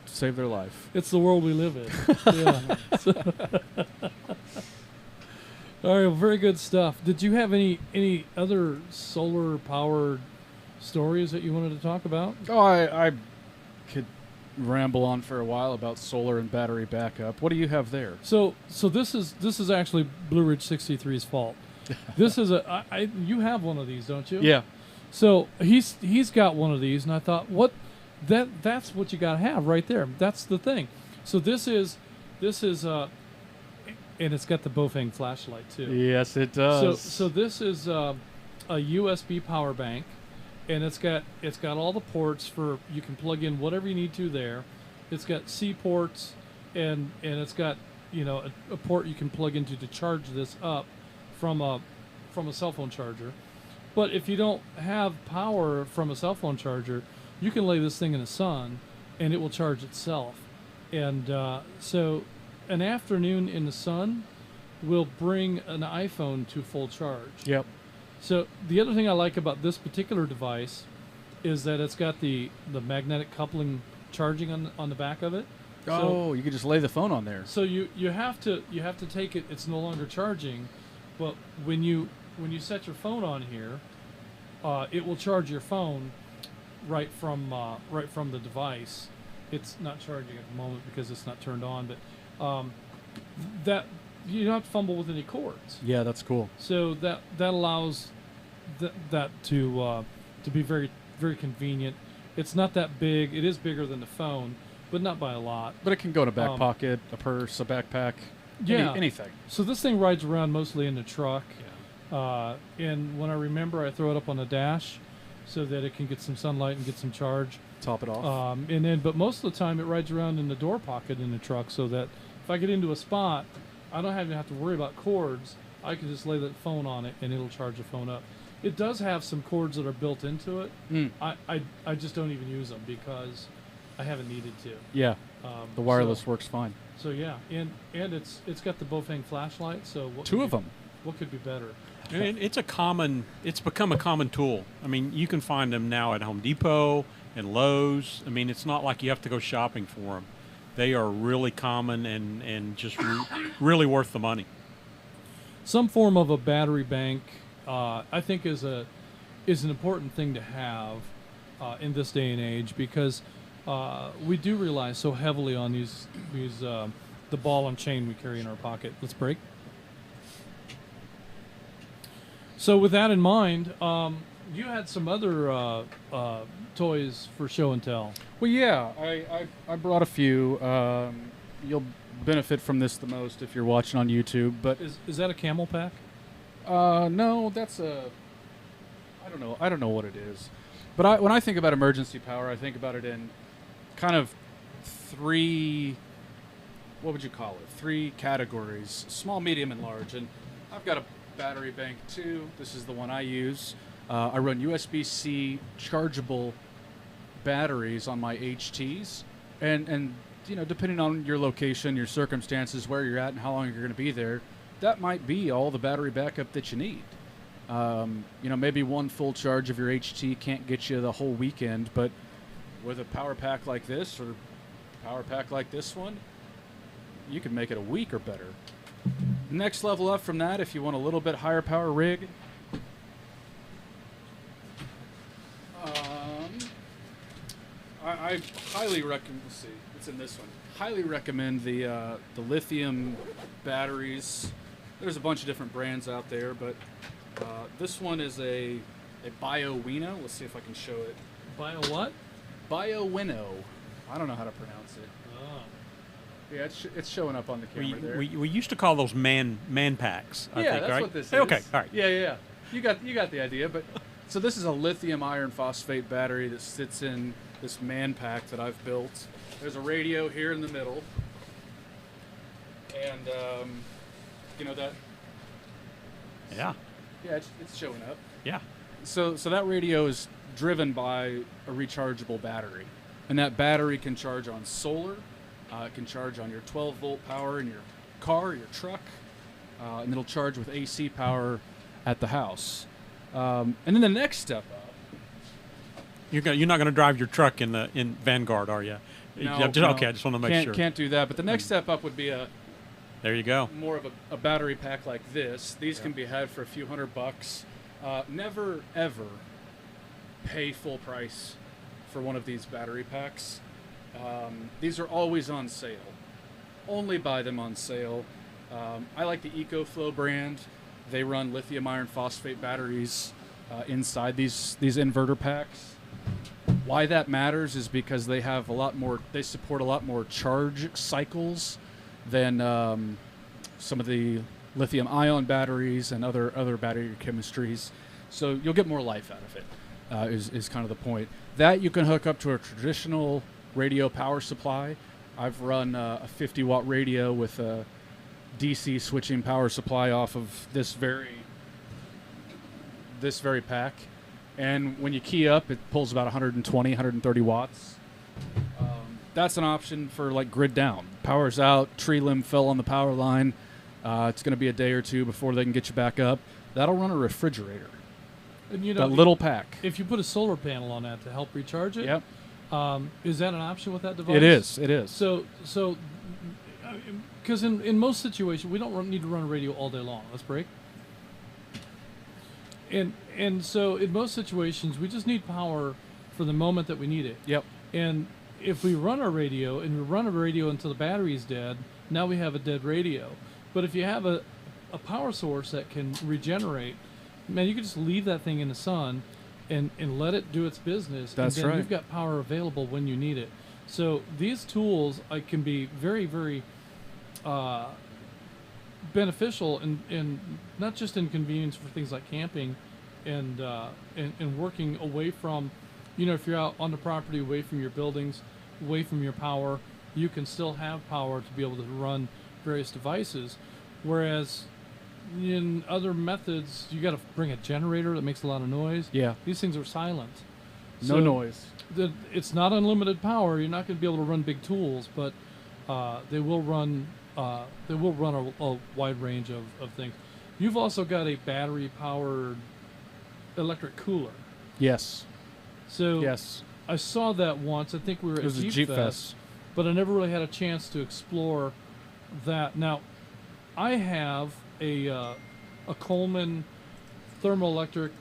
save their life. It's the world we live in. Yeah. All right, well, very good stuff. Did you have any other solar powered stories that you wanted to talk about? Oh, I could ramble on for a while about solar and battery backup. What do you have there? So this is actually Blue Ridge 63's fault. This is you have one of these, don't you? Yeah. So he's got one of these, and I thought, that's what you got to have right there. That's the thing. So this is and it's got the Bofang flashlight too. Yes, it does. So this is a USB power bank, and it's got all the ports for you can plug in whatever you need to there. It's got C ports, and it's got a port you can plug into to charge this up from a cell phone charger. But if you don't have power from a cell phone charger, you can lay this thing in the sun, and it will charge itself. And so an afternoon in the sun will bring an iPhone to full charge. Yep. So the other thing I like about this particular device is that it's got the magnetic coupling charging on the back of it. Oh, you could just lay the phone on there. So you have to take it. It's no longer charging, but when you set your phone on here, it will charge your phone right from the device. It's not charging at the moment because it's not turned on, but that you don't have to fumble with any cords. Yeah, that's cool. So that allows that to be very, very convenient. It's not that big. It is bigger than the phone, but not by a lot. But it can go in a back pocket, a purse, a backpack, anything. So this thing rides around mostly in the truck. Yeah. And when I remember, I throw it up on the dash so that it can get some sunlight and get some charge. Top it off. But most of the time it rides around in the door pocket in the truck so that if I get into a spot, I don't even have to worry about cords. I can just lay the phone on it and it'll charge the phone up. It does have some cords that are built into it. I just don't even use them because I haven't needed to. Yeah. The wireless works fine. So yeah, and it's got the Bofang flashlight. So two of them. What could be better? And it's become a common tool. I mean, you can find them now at Home Depot and Lowe's. I mean, it's not like you have to go shopping for them. They are really common and just really worth the money. Some form of a battery bank, I think, is an important thing to have in this day and age because we do rely so heavily on these the ball and chain we carry in our pocket. Let's break. So with that in mind, you had some other toys for show and tell. Well, yeah, I brought a few. You'll benefit from this the most if you're watching on YouTube. But is that a camel pack? No, that's I don't know what it is. But when I think about emergency power, I think about it in kind of three. What would you call it? 3 categories: small, medium, and large. And I've got a battery bank too. This is the one I use. I run USB-C chargeable batteries on my HTs, and depending on your location, your circumstances, where you're at, and how long you're going to be there, that might be all the battery backup that you need. Maybe one full charge of your HT can't get you the whole weekend, but with a power pack like this or power pack like this one, you can make it a week or better. Next level up from that, if you want a little bit higher power rig, I highly recommend. Let's see, it's in this one. Highly recommend the lithium batteries there's a bunch of different brands out there, but this one is a BioWino. Let's see if I can show it. Bio what? BioWino. I don't know how to pronounce it. Oh. Yeah, it's showing up on the camera there. We used to call those man packs. I think, that's right? what this is. Okay, all right. Yeah. You got the idea. But so this is a lithium iron phosphate battery that sits in this man pack that I've built. There's a radio here in the middle, and that. Yeah. Yeah, it's showing up. Yeah. So that radio is driven by a rechargeable battery, and that battery can charge on solar. It can charge on your 12-volt power in your car, your truck, and it'll charge with AC power at the house. And then the next step up. You're not going to drive your truck in Vanguard, are you? No, okay, I just want to make sure. Can't do that. But the next step up would be there you go. More of a battery pack like this. These can be had for a few $100. Never ever pay full price for one of these battery packs. These are always on sale. Only buy them on sale. I like the EcoFlow brand. They run lithium iron phosphate batteries inside these inverter packs. Why that matters is because they have they support a lot more charge cycles than some of the lithium ion batteries and other battery chemistries. So you'll get more life out of it, is kind of the point. That you can hook up to a traditional radio power supply. I've run a 50-watt radio with a DC switching power supply off of this very pack. And when you key up, it pulls about 120, 130 watts. That's an option for like grid down. Power's out, tree limb fell on the power line. It's going to be a day or two before they can get you back up. That'll run a refrigerator. And that little pack. If you put a solar panel on that to help recharge it, yep. Is that an option with that device? It is. It is. So, because in most situations we don't need to run a radio all day long. Let's break. And so in most situations we just need power for the moment that we need it. Yep. And if we run a radio until the battery is dead, now we have a dead radio. But if you have a power source that can regenerate, man, you can just leave that thing in the sun and let it do its business. That's and then right. You've got power available when you need it. So these tools can be very, very beneficial and not just in convenience for things like camping and working away from, if you're out on the property, away from your buildings, away from your power, you can still have power to be able to run various devices. Whereas in other methods, you got to bring a generator that makes a lot of noise. Yeah. These things are silent. No noise. It's not unlimited power. You're not going to be able to run big tools, but they will run a wide range of things. You've also got a battery-powered electric cooler. Yes. So yes. I saw that once. I think we were at Jeep Fest, but I never really had a chance to explore that. Now, I have a Coleman thermoelectric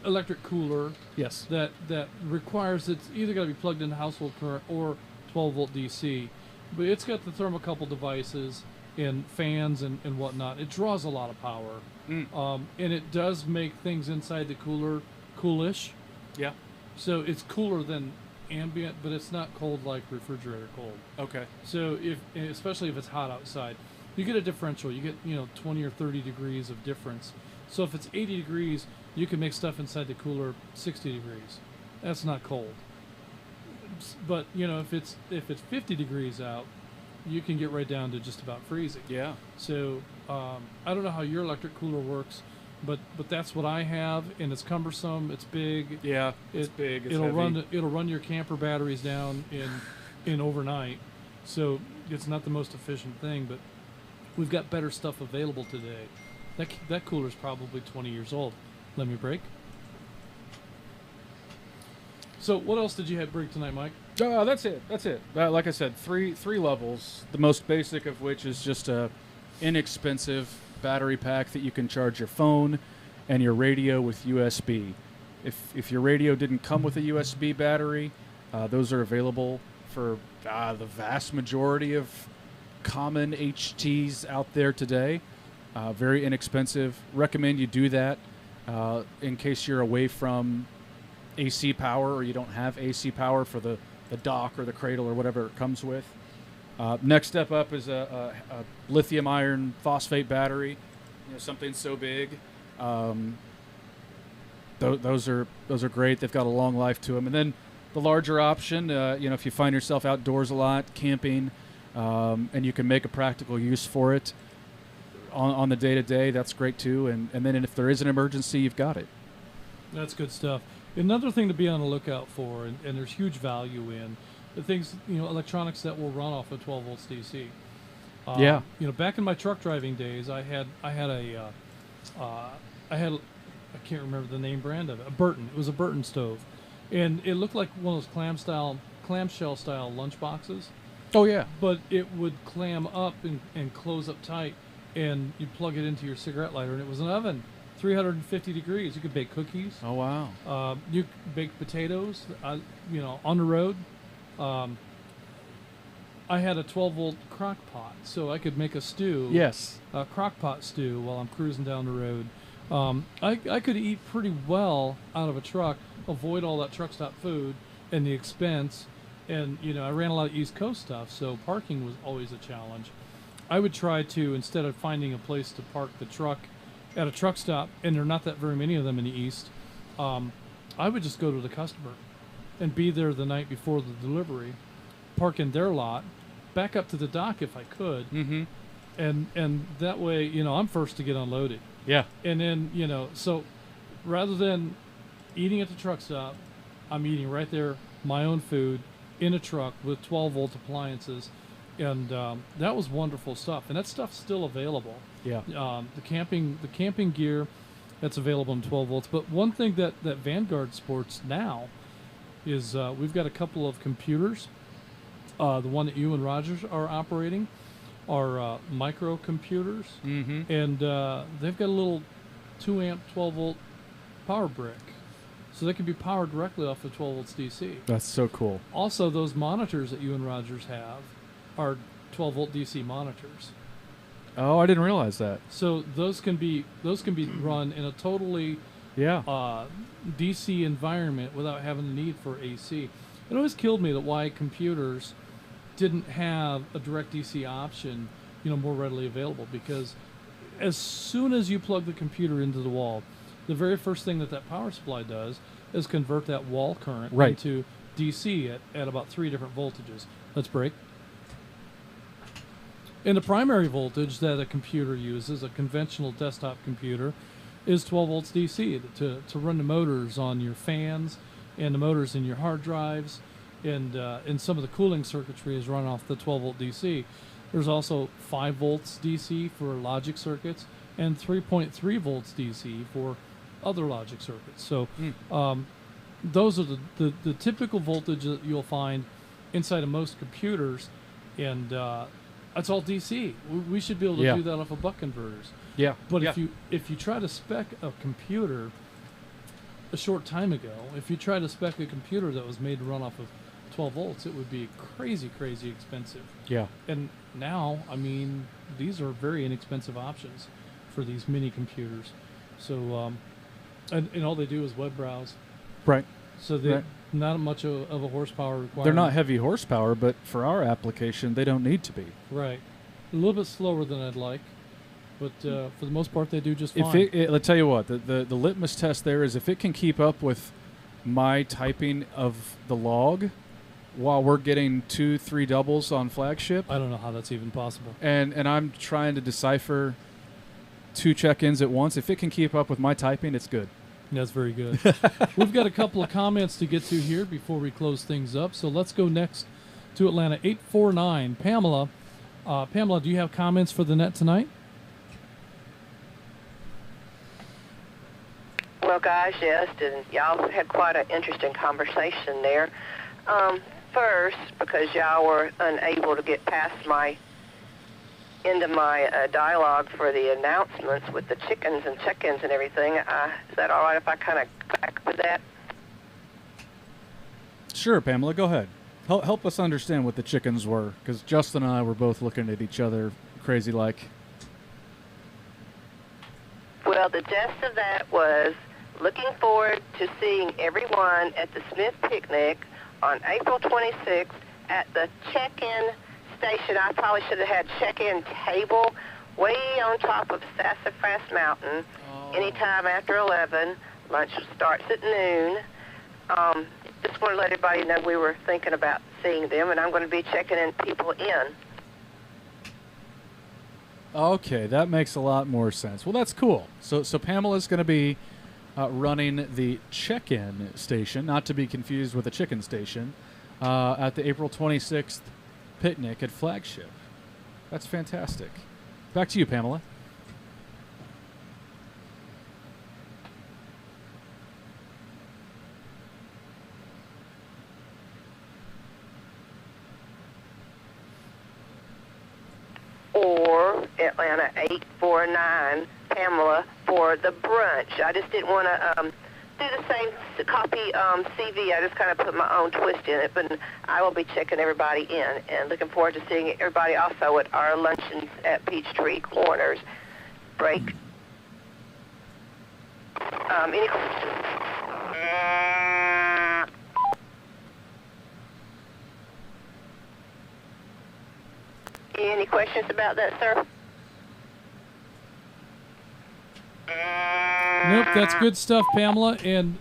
electric cooler. Yes. That requires it's either got to be plugged into household current or 12-volt DC, but it's got the thermocouple devices and fans and whatnot. It draws a lot of power, and it does make things inside the cooler coolish. Yeah. So it's cooler than ambient, but it's not cold like refrigerator cold. Okay. So especially if it's hot outside, you get a differential. You get 20 or 30 degrees of difference. So if it's 80 degrees, you can make stuff inside the cooler 60 degrees. That's not cold. But if it's 50 degrees out, you can get right down to just about freezing. Yeah. So I don't know how your electric cooler works, but that's what I have, and it's cumbersome. It's big. Yeah, it's big. It's it'll run your camper batteries down in overnight. So it's not the most efficient thing, but we've got better stuff available today. That cooler's probably 20 years old. Let me break. So what else did you have break tonight, Mike? That's it. Like I said, three levels. The most basic of which is just a inexpensive battery pack that you can charge your phone and your radio with USB. If your radio didn't come with a USB battery, those are available for the vast majority of common HTs out there today. Very inexpensive. Recommend you do that in case you're away from AC power or you don't have AC power for the dock or the cradle or whatever it comes with. Next step up is a lithium iron phosphate battery, something so big. Those are great. They've got a long life to them. And then the larger option, if you find yourself outdoors a lot, camping, and you can make a practical use for it on the day-to-day, that's great too. And then if there is an emergency, you've got it. That's good stuff. Another thing to be on the lookout for, and there's huge value in, the things, electronics that will run off of 12 volts DC. Yeah. Back in my truck driving days, I can't remember the name brand of it. A Burton. It was a Burton stove, and it looked like one of those clamshell style lunch boxes. Oh yeah. But it would clam up and close up tight, and you plug it into your cigarette lighter, and it was an oven, 350 degrees. You could bake cookies. Oh wow. You could bake potatoes. On the road. I had a 12 volt crock pot, so I could make a stew. Yes. A crock pot stew while I'm cruising down the road. I could eat pretty well out of a truck, avoid all that truck stop food and the expense. And, I ran a lot of East Coast stuff, so parking was always a challenge. I would try to, instead of finding a place to park the truck at a truck stop, and there are not that very many of them in the East, I would just go to the customer and be there the night before the delivery, park in their lot, back up to the dock if I could, and that way, I'm first to get unloaded. Yeah. And then, so rather than eating at the truck stop, I'm eating right there, my own food, in a truck with 12 volt appliances, and that was wonderful stuff. And that stuff's still available. Yeah. The camping gear, that's available in 12 volts. But one thing that Vanguard sports now is we've got a couple of computers. The one that you and Rogers are operating are microcomputers, and they've got a little 2 amp 12 volt power brick, so they can be powered directly off of 12 volts DC. That's so cool. Also, those monitors that you and Rogers have are 12 volt DC monitors. Oh, I didn't realize that. So those can be run in a totally DC environment without having the need for AC. It always killed me that why computers didn't have a direct DC option, more readily available, because as soon as you plug the computer into the wall, the very first thing that power supply does is convert that wall current into DC at about 3 different voltages. Let's break. And the primary voltage that a computer uses, a conventional desktop computer, is 12 volts DC to run the motors on your fans and the motors in your hard drives, and some of the cooling circuitry is run off the 12 volt DC. There's also 5 volts DC for logic circuits and 3.3 volts DC for other logic circuits. So those are the typical voltage that you'll find inside of most computers, and it's all DC. We should be able to do that off of buck converters. Yeah. But if you try to spec a computer a short time ago, if you try to spec a computer that was made to run off of 12 volts, it would be crazy expensive. Yeah. And now, these are very inexpensive options for these mini computers. So, and all they do is web browse. Right. So they're not much of a horsepower requirement. They're not heavy horsepower, but for our application, they don't need to be. Right. A little bit slower than I'd like, but for the most part, they do just fine. Let's tell you what, the litmus test there is if it can keep up with my typing of the log while we're getting 2-3 doubles on flagship. I don't know how that's even possible. And I'm trying to decipher 2 check-ins at once. If it can keep up with my typing, it's good. That's very good. We've got a couple of comments to get to here before we close things up. So let's go next to Atlanta 849. Pamela. Pamela, do you have comments for the net tonight? Well, guys, yes, and y'all had quite an interesting conversation there. First, because y'all were unable to get past into my dialogue for the announcements with the chickens and check-ins and everything, is that all right if I kind of go back with that? Sure, Pamela, go ahead. Help us understand what the chickens were, because Justin and I were both looking at each other crazy-like. Well, the gist of that was looking forward to seeing everyone at the Smith Picnic on April 26th at the check-in station. I probably should have had check-in table way on top of Sassafras Mountain. Anytime after 11. Lunch starts at noon. Just want to let everybody know we were thinking about seeing them, and I'm going to be checking in people in. Okay, that makes a lot more sense. Well, that's cool. So Pamela's going to be running the check-in station, not to be confused with the chicken station, at the April 26th picnic at Flagship. That's fantastic. Back to you, Pamela. Or Atlanta 849 Pamela for the brunch. I just didn't want to do the same copy CV. I just kind of put my own twist in it, but I will be checking everybody in and looking forward to seeing everybody also at our luncheons at Peachtree Corners. Break. Any questions? Any questions about that, sir? Nope, that's good stuff, Pamela. And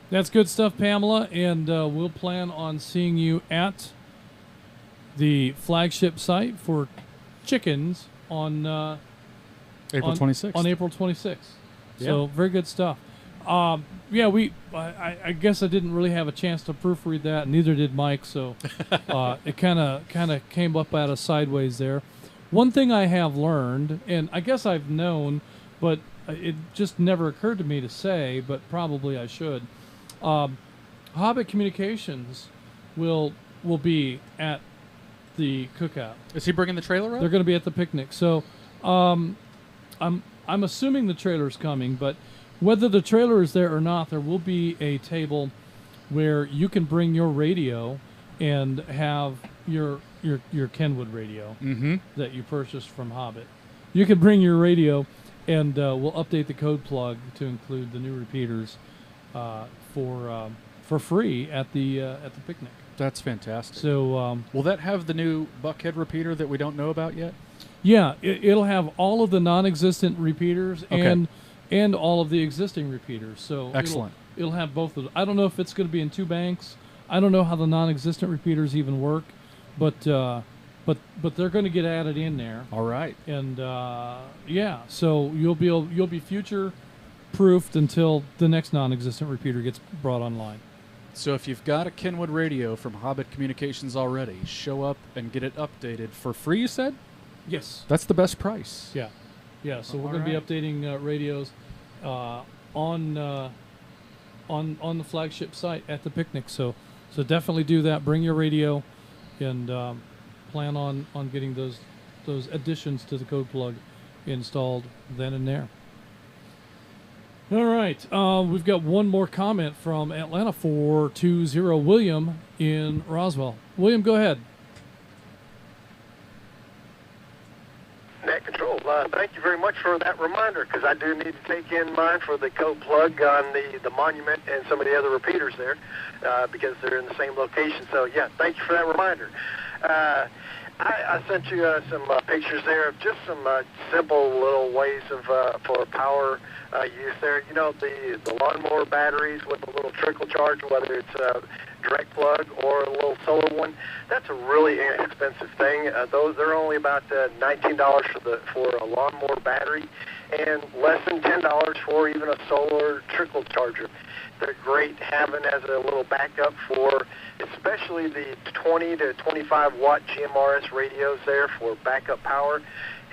that's good stuff, Pamela. And we'll plan on seeing you at the Flagship site for chickens on April 26th. On April 26th. Yeah. So very good stuff. Yeah, I guess I didn't really have a chance to proofread that, and neither did Mike. So it kind of came up out of sideways there. One thing I have learned, and I guess I've known, but it just never occurred to me to say, but probably I should. Hobbit Communications will be at the cookout. Is he bringing the trailer up? They're going to be at the picnic. So I'm assuming the trailer's coming, but whether the trailer is there or not, there will be a table where you can bring your radio and have your Kenwood radio that you purchased from Hobbit. You can bring your radio, and we'll update the code plug to include the new repeaters for free at the picnic. That's fantastic. So will that have the new Buckhead repeater that we don't know about yet? Yeah, it'll have all of the non-existent repeaters and all of the existing repeaters. So excellent. It'll have both of them. I don't know if it's going to be in two banks. I don't know how the non-existent repeaters even work, but they're going to get added in there. All right. And yeah, so you'll be future proofed until the next non-existent repeater gets brought online. So if you've got a Kenwood radio from Hobbit Communications already, show up and get it updated for free, you said? Yes. That's the best price. Yeah. Yeah, so we're going to be updating radios on the Flagship site at the picnic. So definitely do that. Bring your radio, and plan on getting those additions to the code plug installed then and there. All right, we've got one more comment from Atlanta 420 William in Roswell. William, go ahead. Net Control, thank you very much for that reminder, because I do need to take in mine for the code plug on the monument and some of the other repeaters there, because they're in the same location. So, yeah, thank you for that reminder. I sent you some pictures there of just some simple little ways of for power use there. You know, the lawnmower batteries with a little trickle charge, whether it's direct plug or a little solar one. That's a really inexpensive thing. They're only about $19 for a lawnmower battery, and less than $10 for even a solar trickle charger. They're great having as a little backup for especially the 20 to 25 watt GMRS radios there for backup power.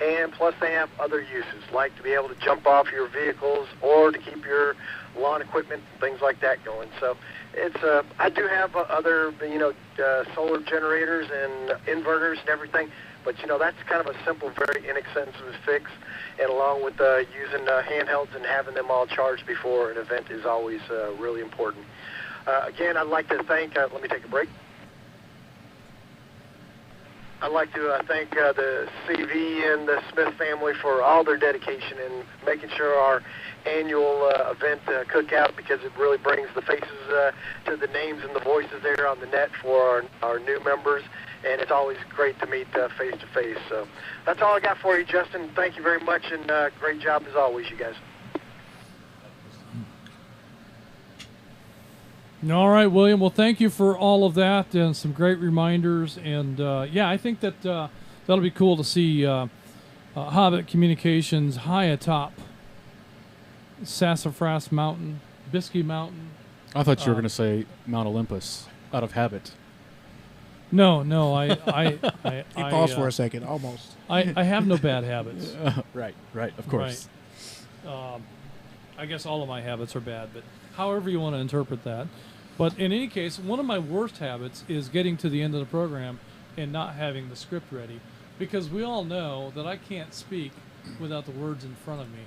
And plus they have other uses, like to be able to jump off your vehicles or to keep your lawn equipment, things like that going. So it's I do have other solar generators and inverters and everything, But, that's kind of a simple, very inexpensive fix. And along with using handhelds and having them all charged before an event is always really important. Again, I'd like to thank, let me take a break. I'd like to thank the CV and the Smith family for all their dedication in making sure our annual event cookout, because it really brings the faces to the names and the voices there on the net for our new members, and it's always great to meet face to face. So that's all I got for you, Justin. Thank you very much, and great job as always, you guys. All right, William. Well, thank you for all of that and some great reminders. And I think that that'll be cool to see Hobbit Communications high atop Sassafras Mountain, Biscayne Mountain. I thought you were going to say Mount Olympus out of habit. No, I He paused for a second, almost. I have no bad habits. Right, of course. Right. I guess all of my habits are bad, but however you want to interpret that. But in any case, one of my worst habits is getting to the end of the program and not having the script ready, because we all know that I can't speak without the words in front of me.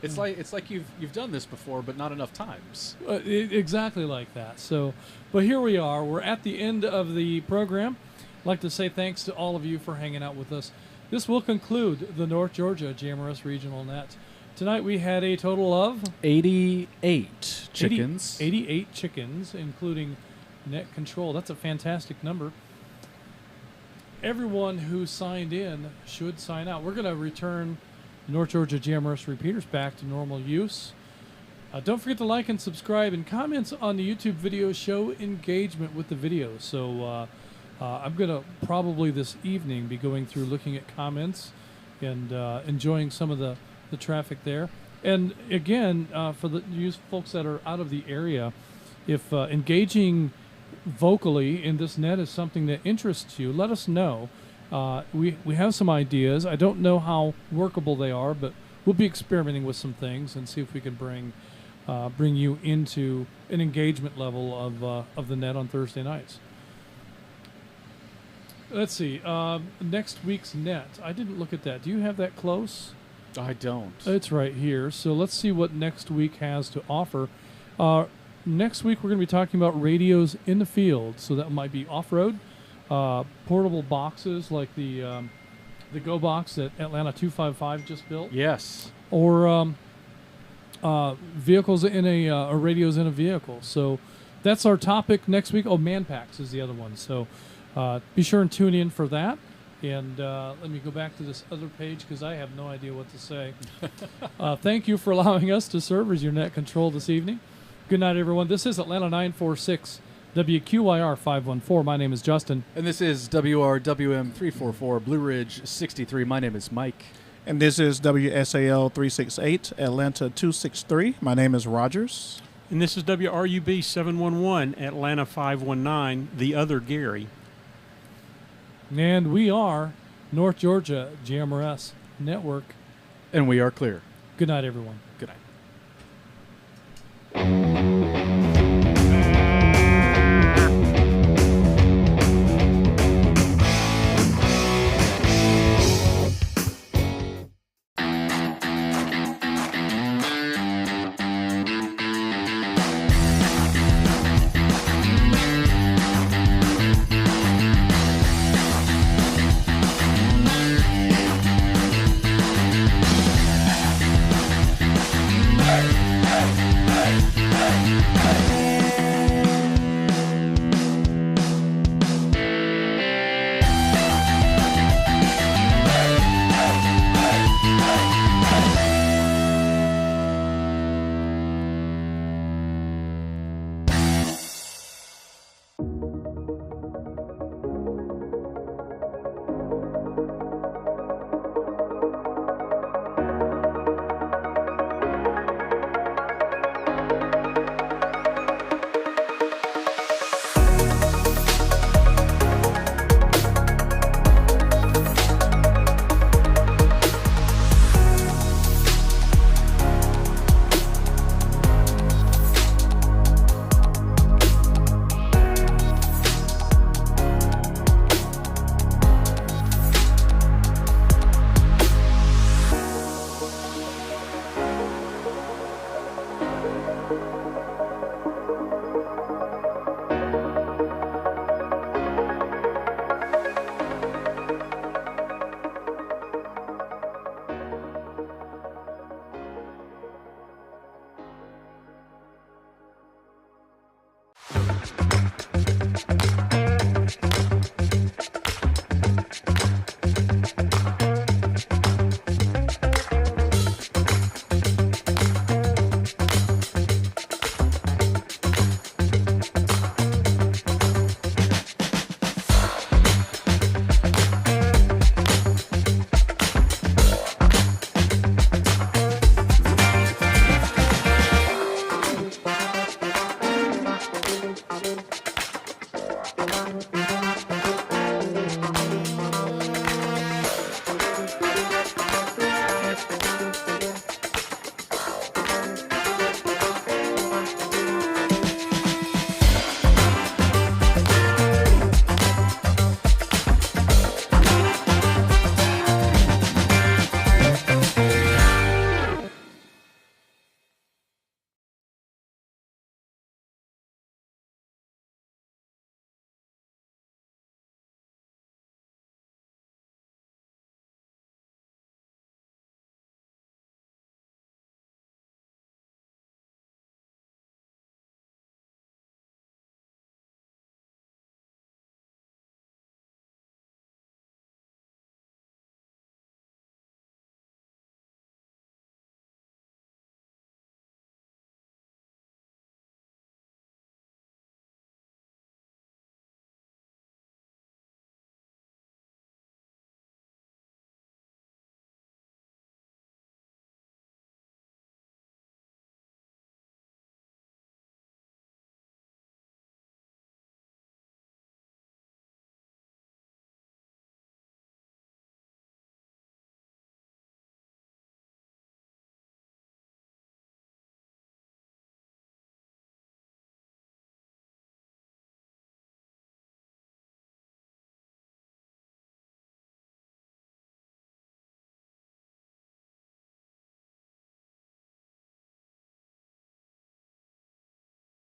It's like you've done this before, but not enough times. Exactly like that. So, but here we are. We're at the end of the program. I'd like to say thanks to all of you for hanging out with us. This will conclude the North Georgia GMRS Regional Net. Tonight we had a total of 88 chickens. 88 chickens, including net control. That's a fantastic number. Everyone who signed in should sign out. We're going to return North Georgia GMRS repeaters back to normal use. Don't forget to like and subscribe, and comments on the YouTube video show engagement with the video. So I'm going to probably this evening be going through looking at comments and enjoying some of the traffic there. And again, for you folks that are out of the area, if engaging vocally in this net is something that interests you, let us know. We have some ideas. I don't know how workable they are, but we'll be experimenting with some things and see if we can bring you into an engagement level of the net on Thursday nights. Let's see. Next week's net. I didn't look at that. Do you have that close? I don't. It's right here. So let's see what next week has to offer. Next week we're going to be talking about radios in the field. So that might be off-road, portable boxes like the Go Box that Atlanta 255 just built. Yes. Or vehicles in or radios in a vehicle. So that's our topic next week. Oh, man packs is the other one. So be sure and tune in for that. And let me go back to this other page because I have no idea what to say. Thank you for allowing us to serve as your net control this evening. Good night, everyone. This is Atlanta 946, WQYR 514. My name is Justin. And this is WRWM 344, Blue Ridge 63. My name is Mike. And this is WSAL 368, Atlanta 263. My name is Rogers. And this is WRUB 711, Atlanta 519, the other Gary. And we are North Georgia GMRS Network. And we are clear. Good night, everyone. Good night.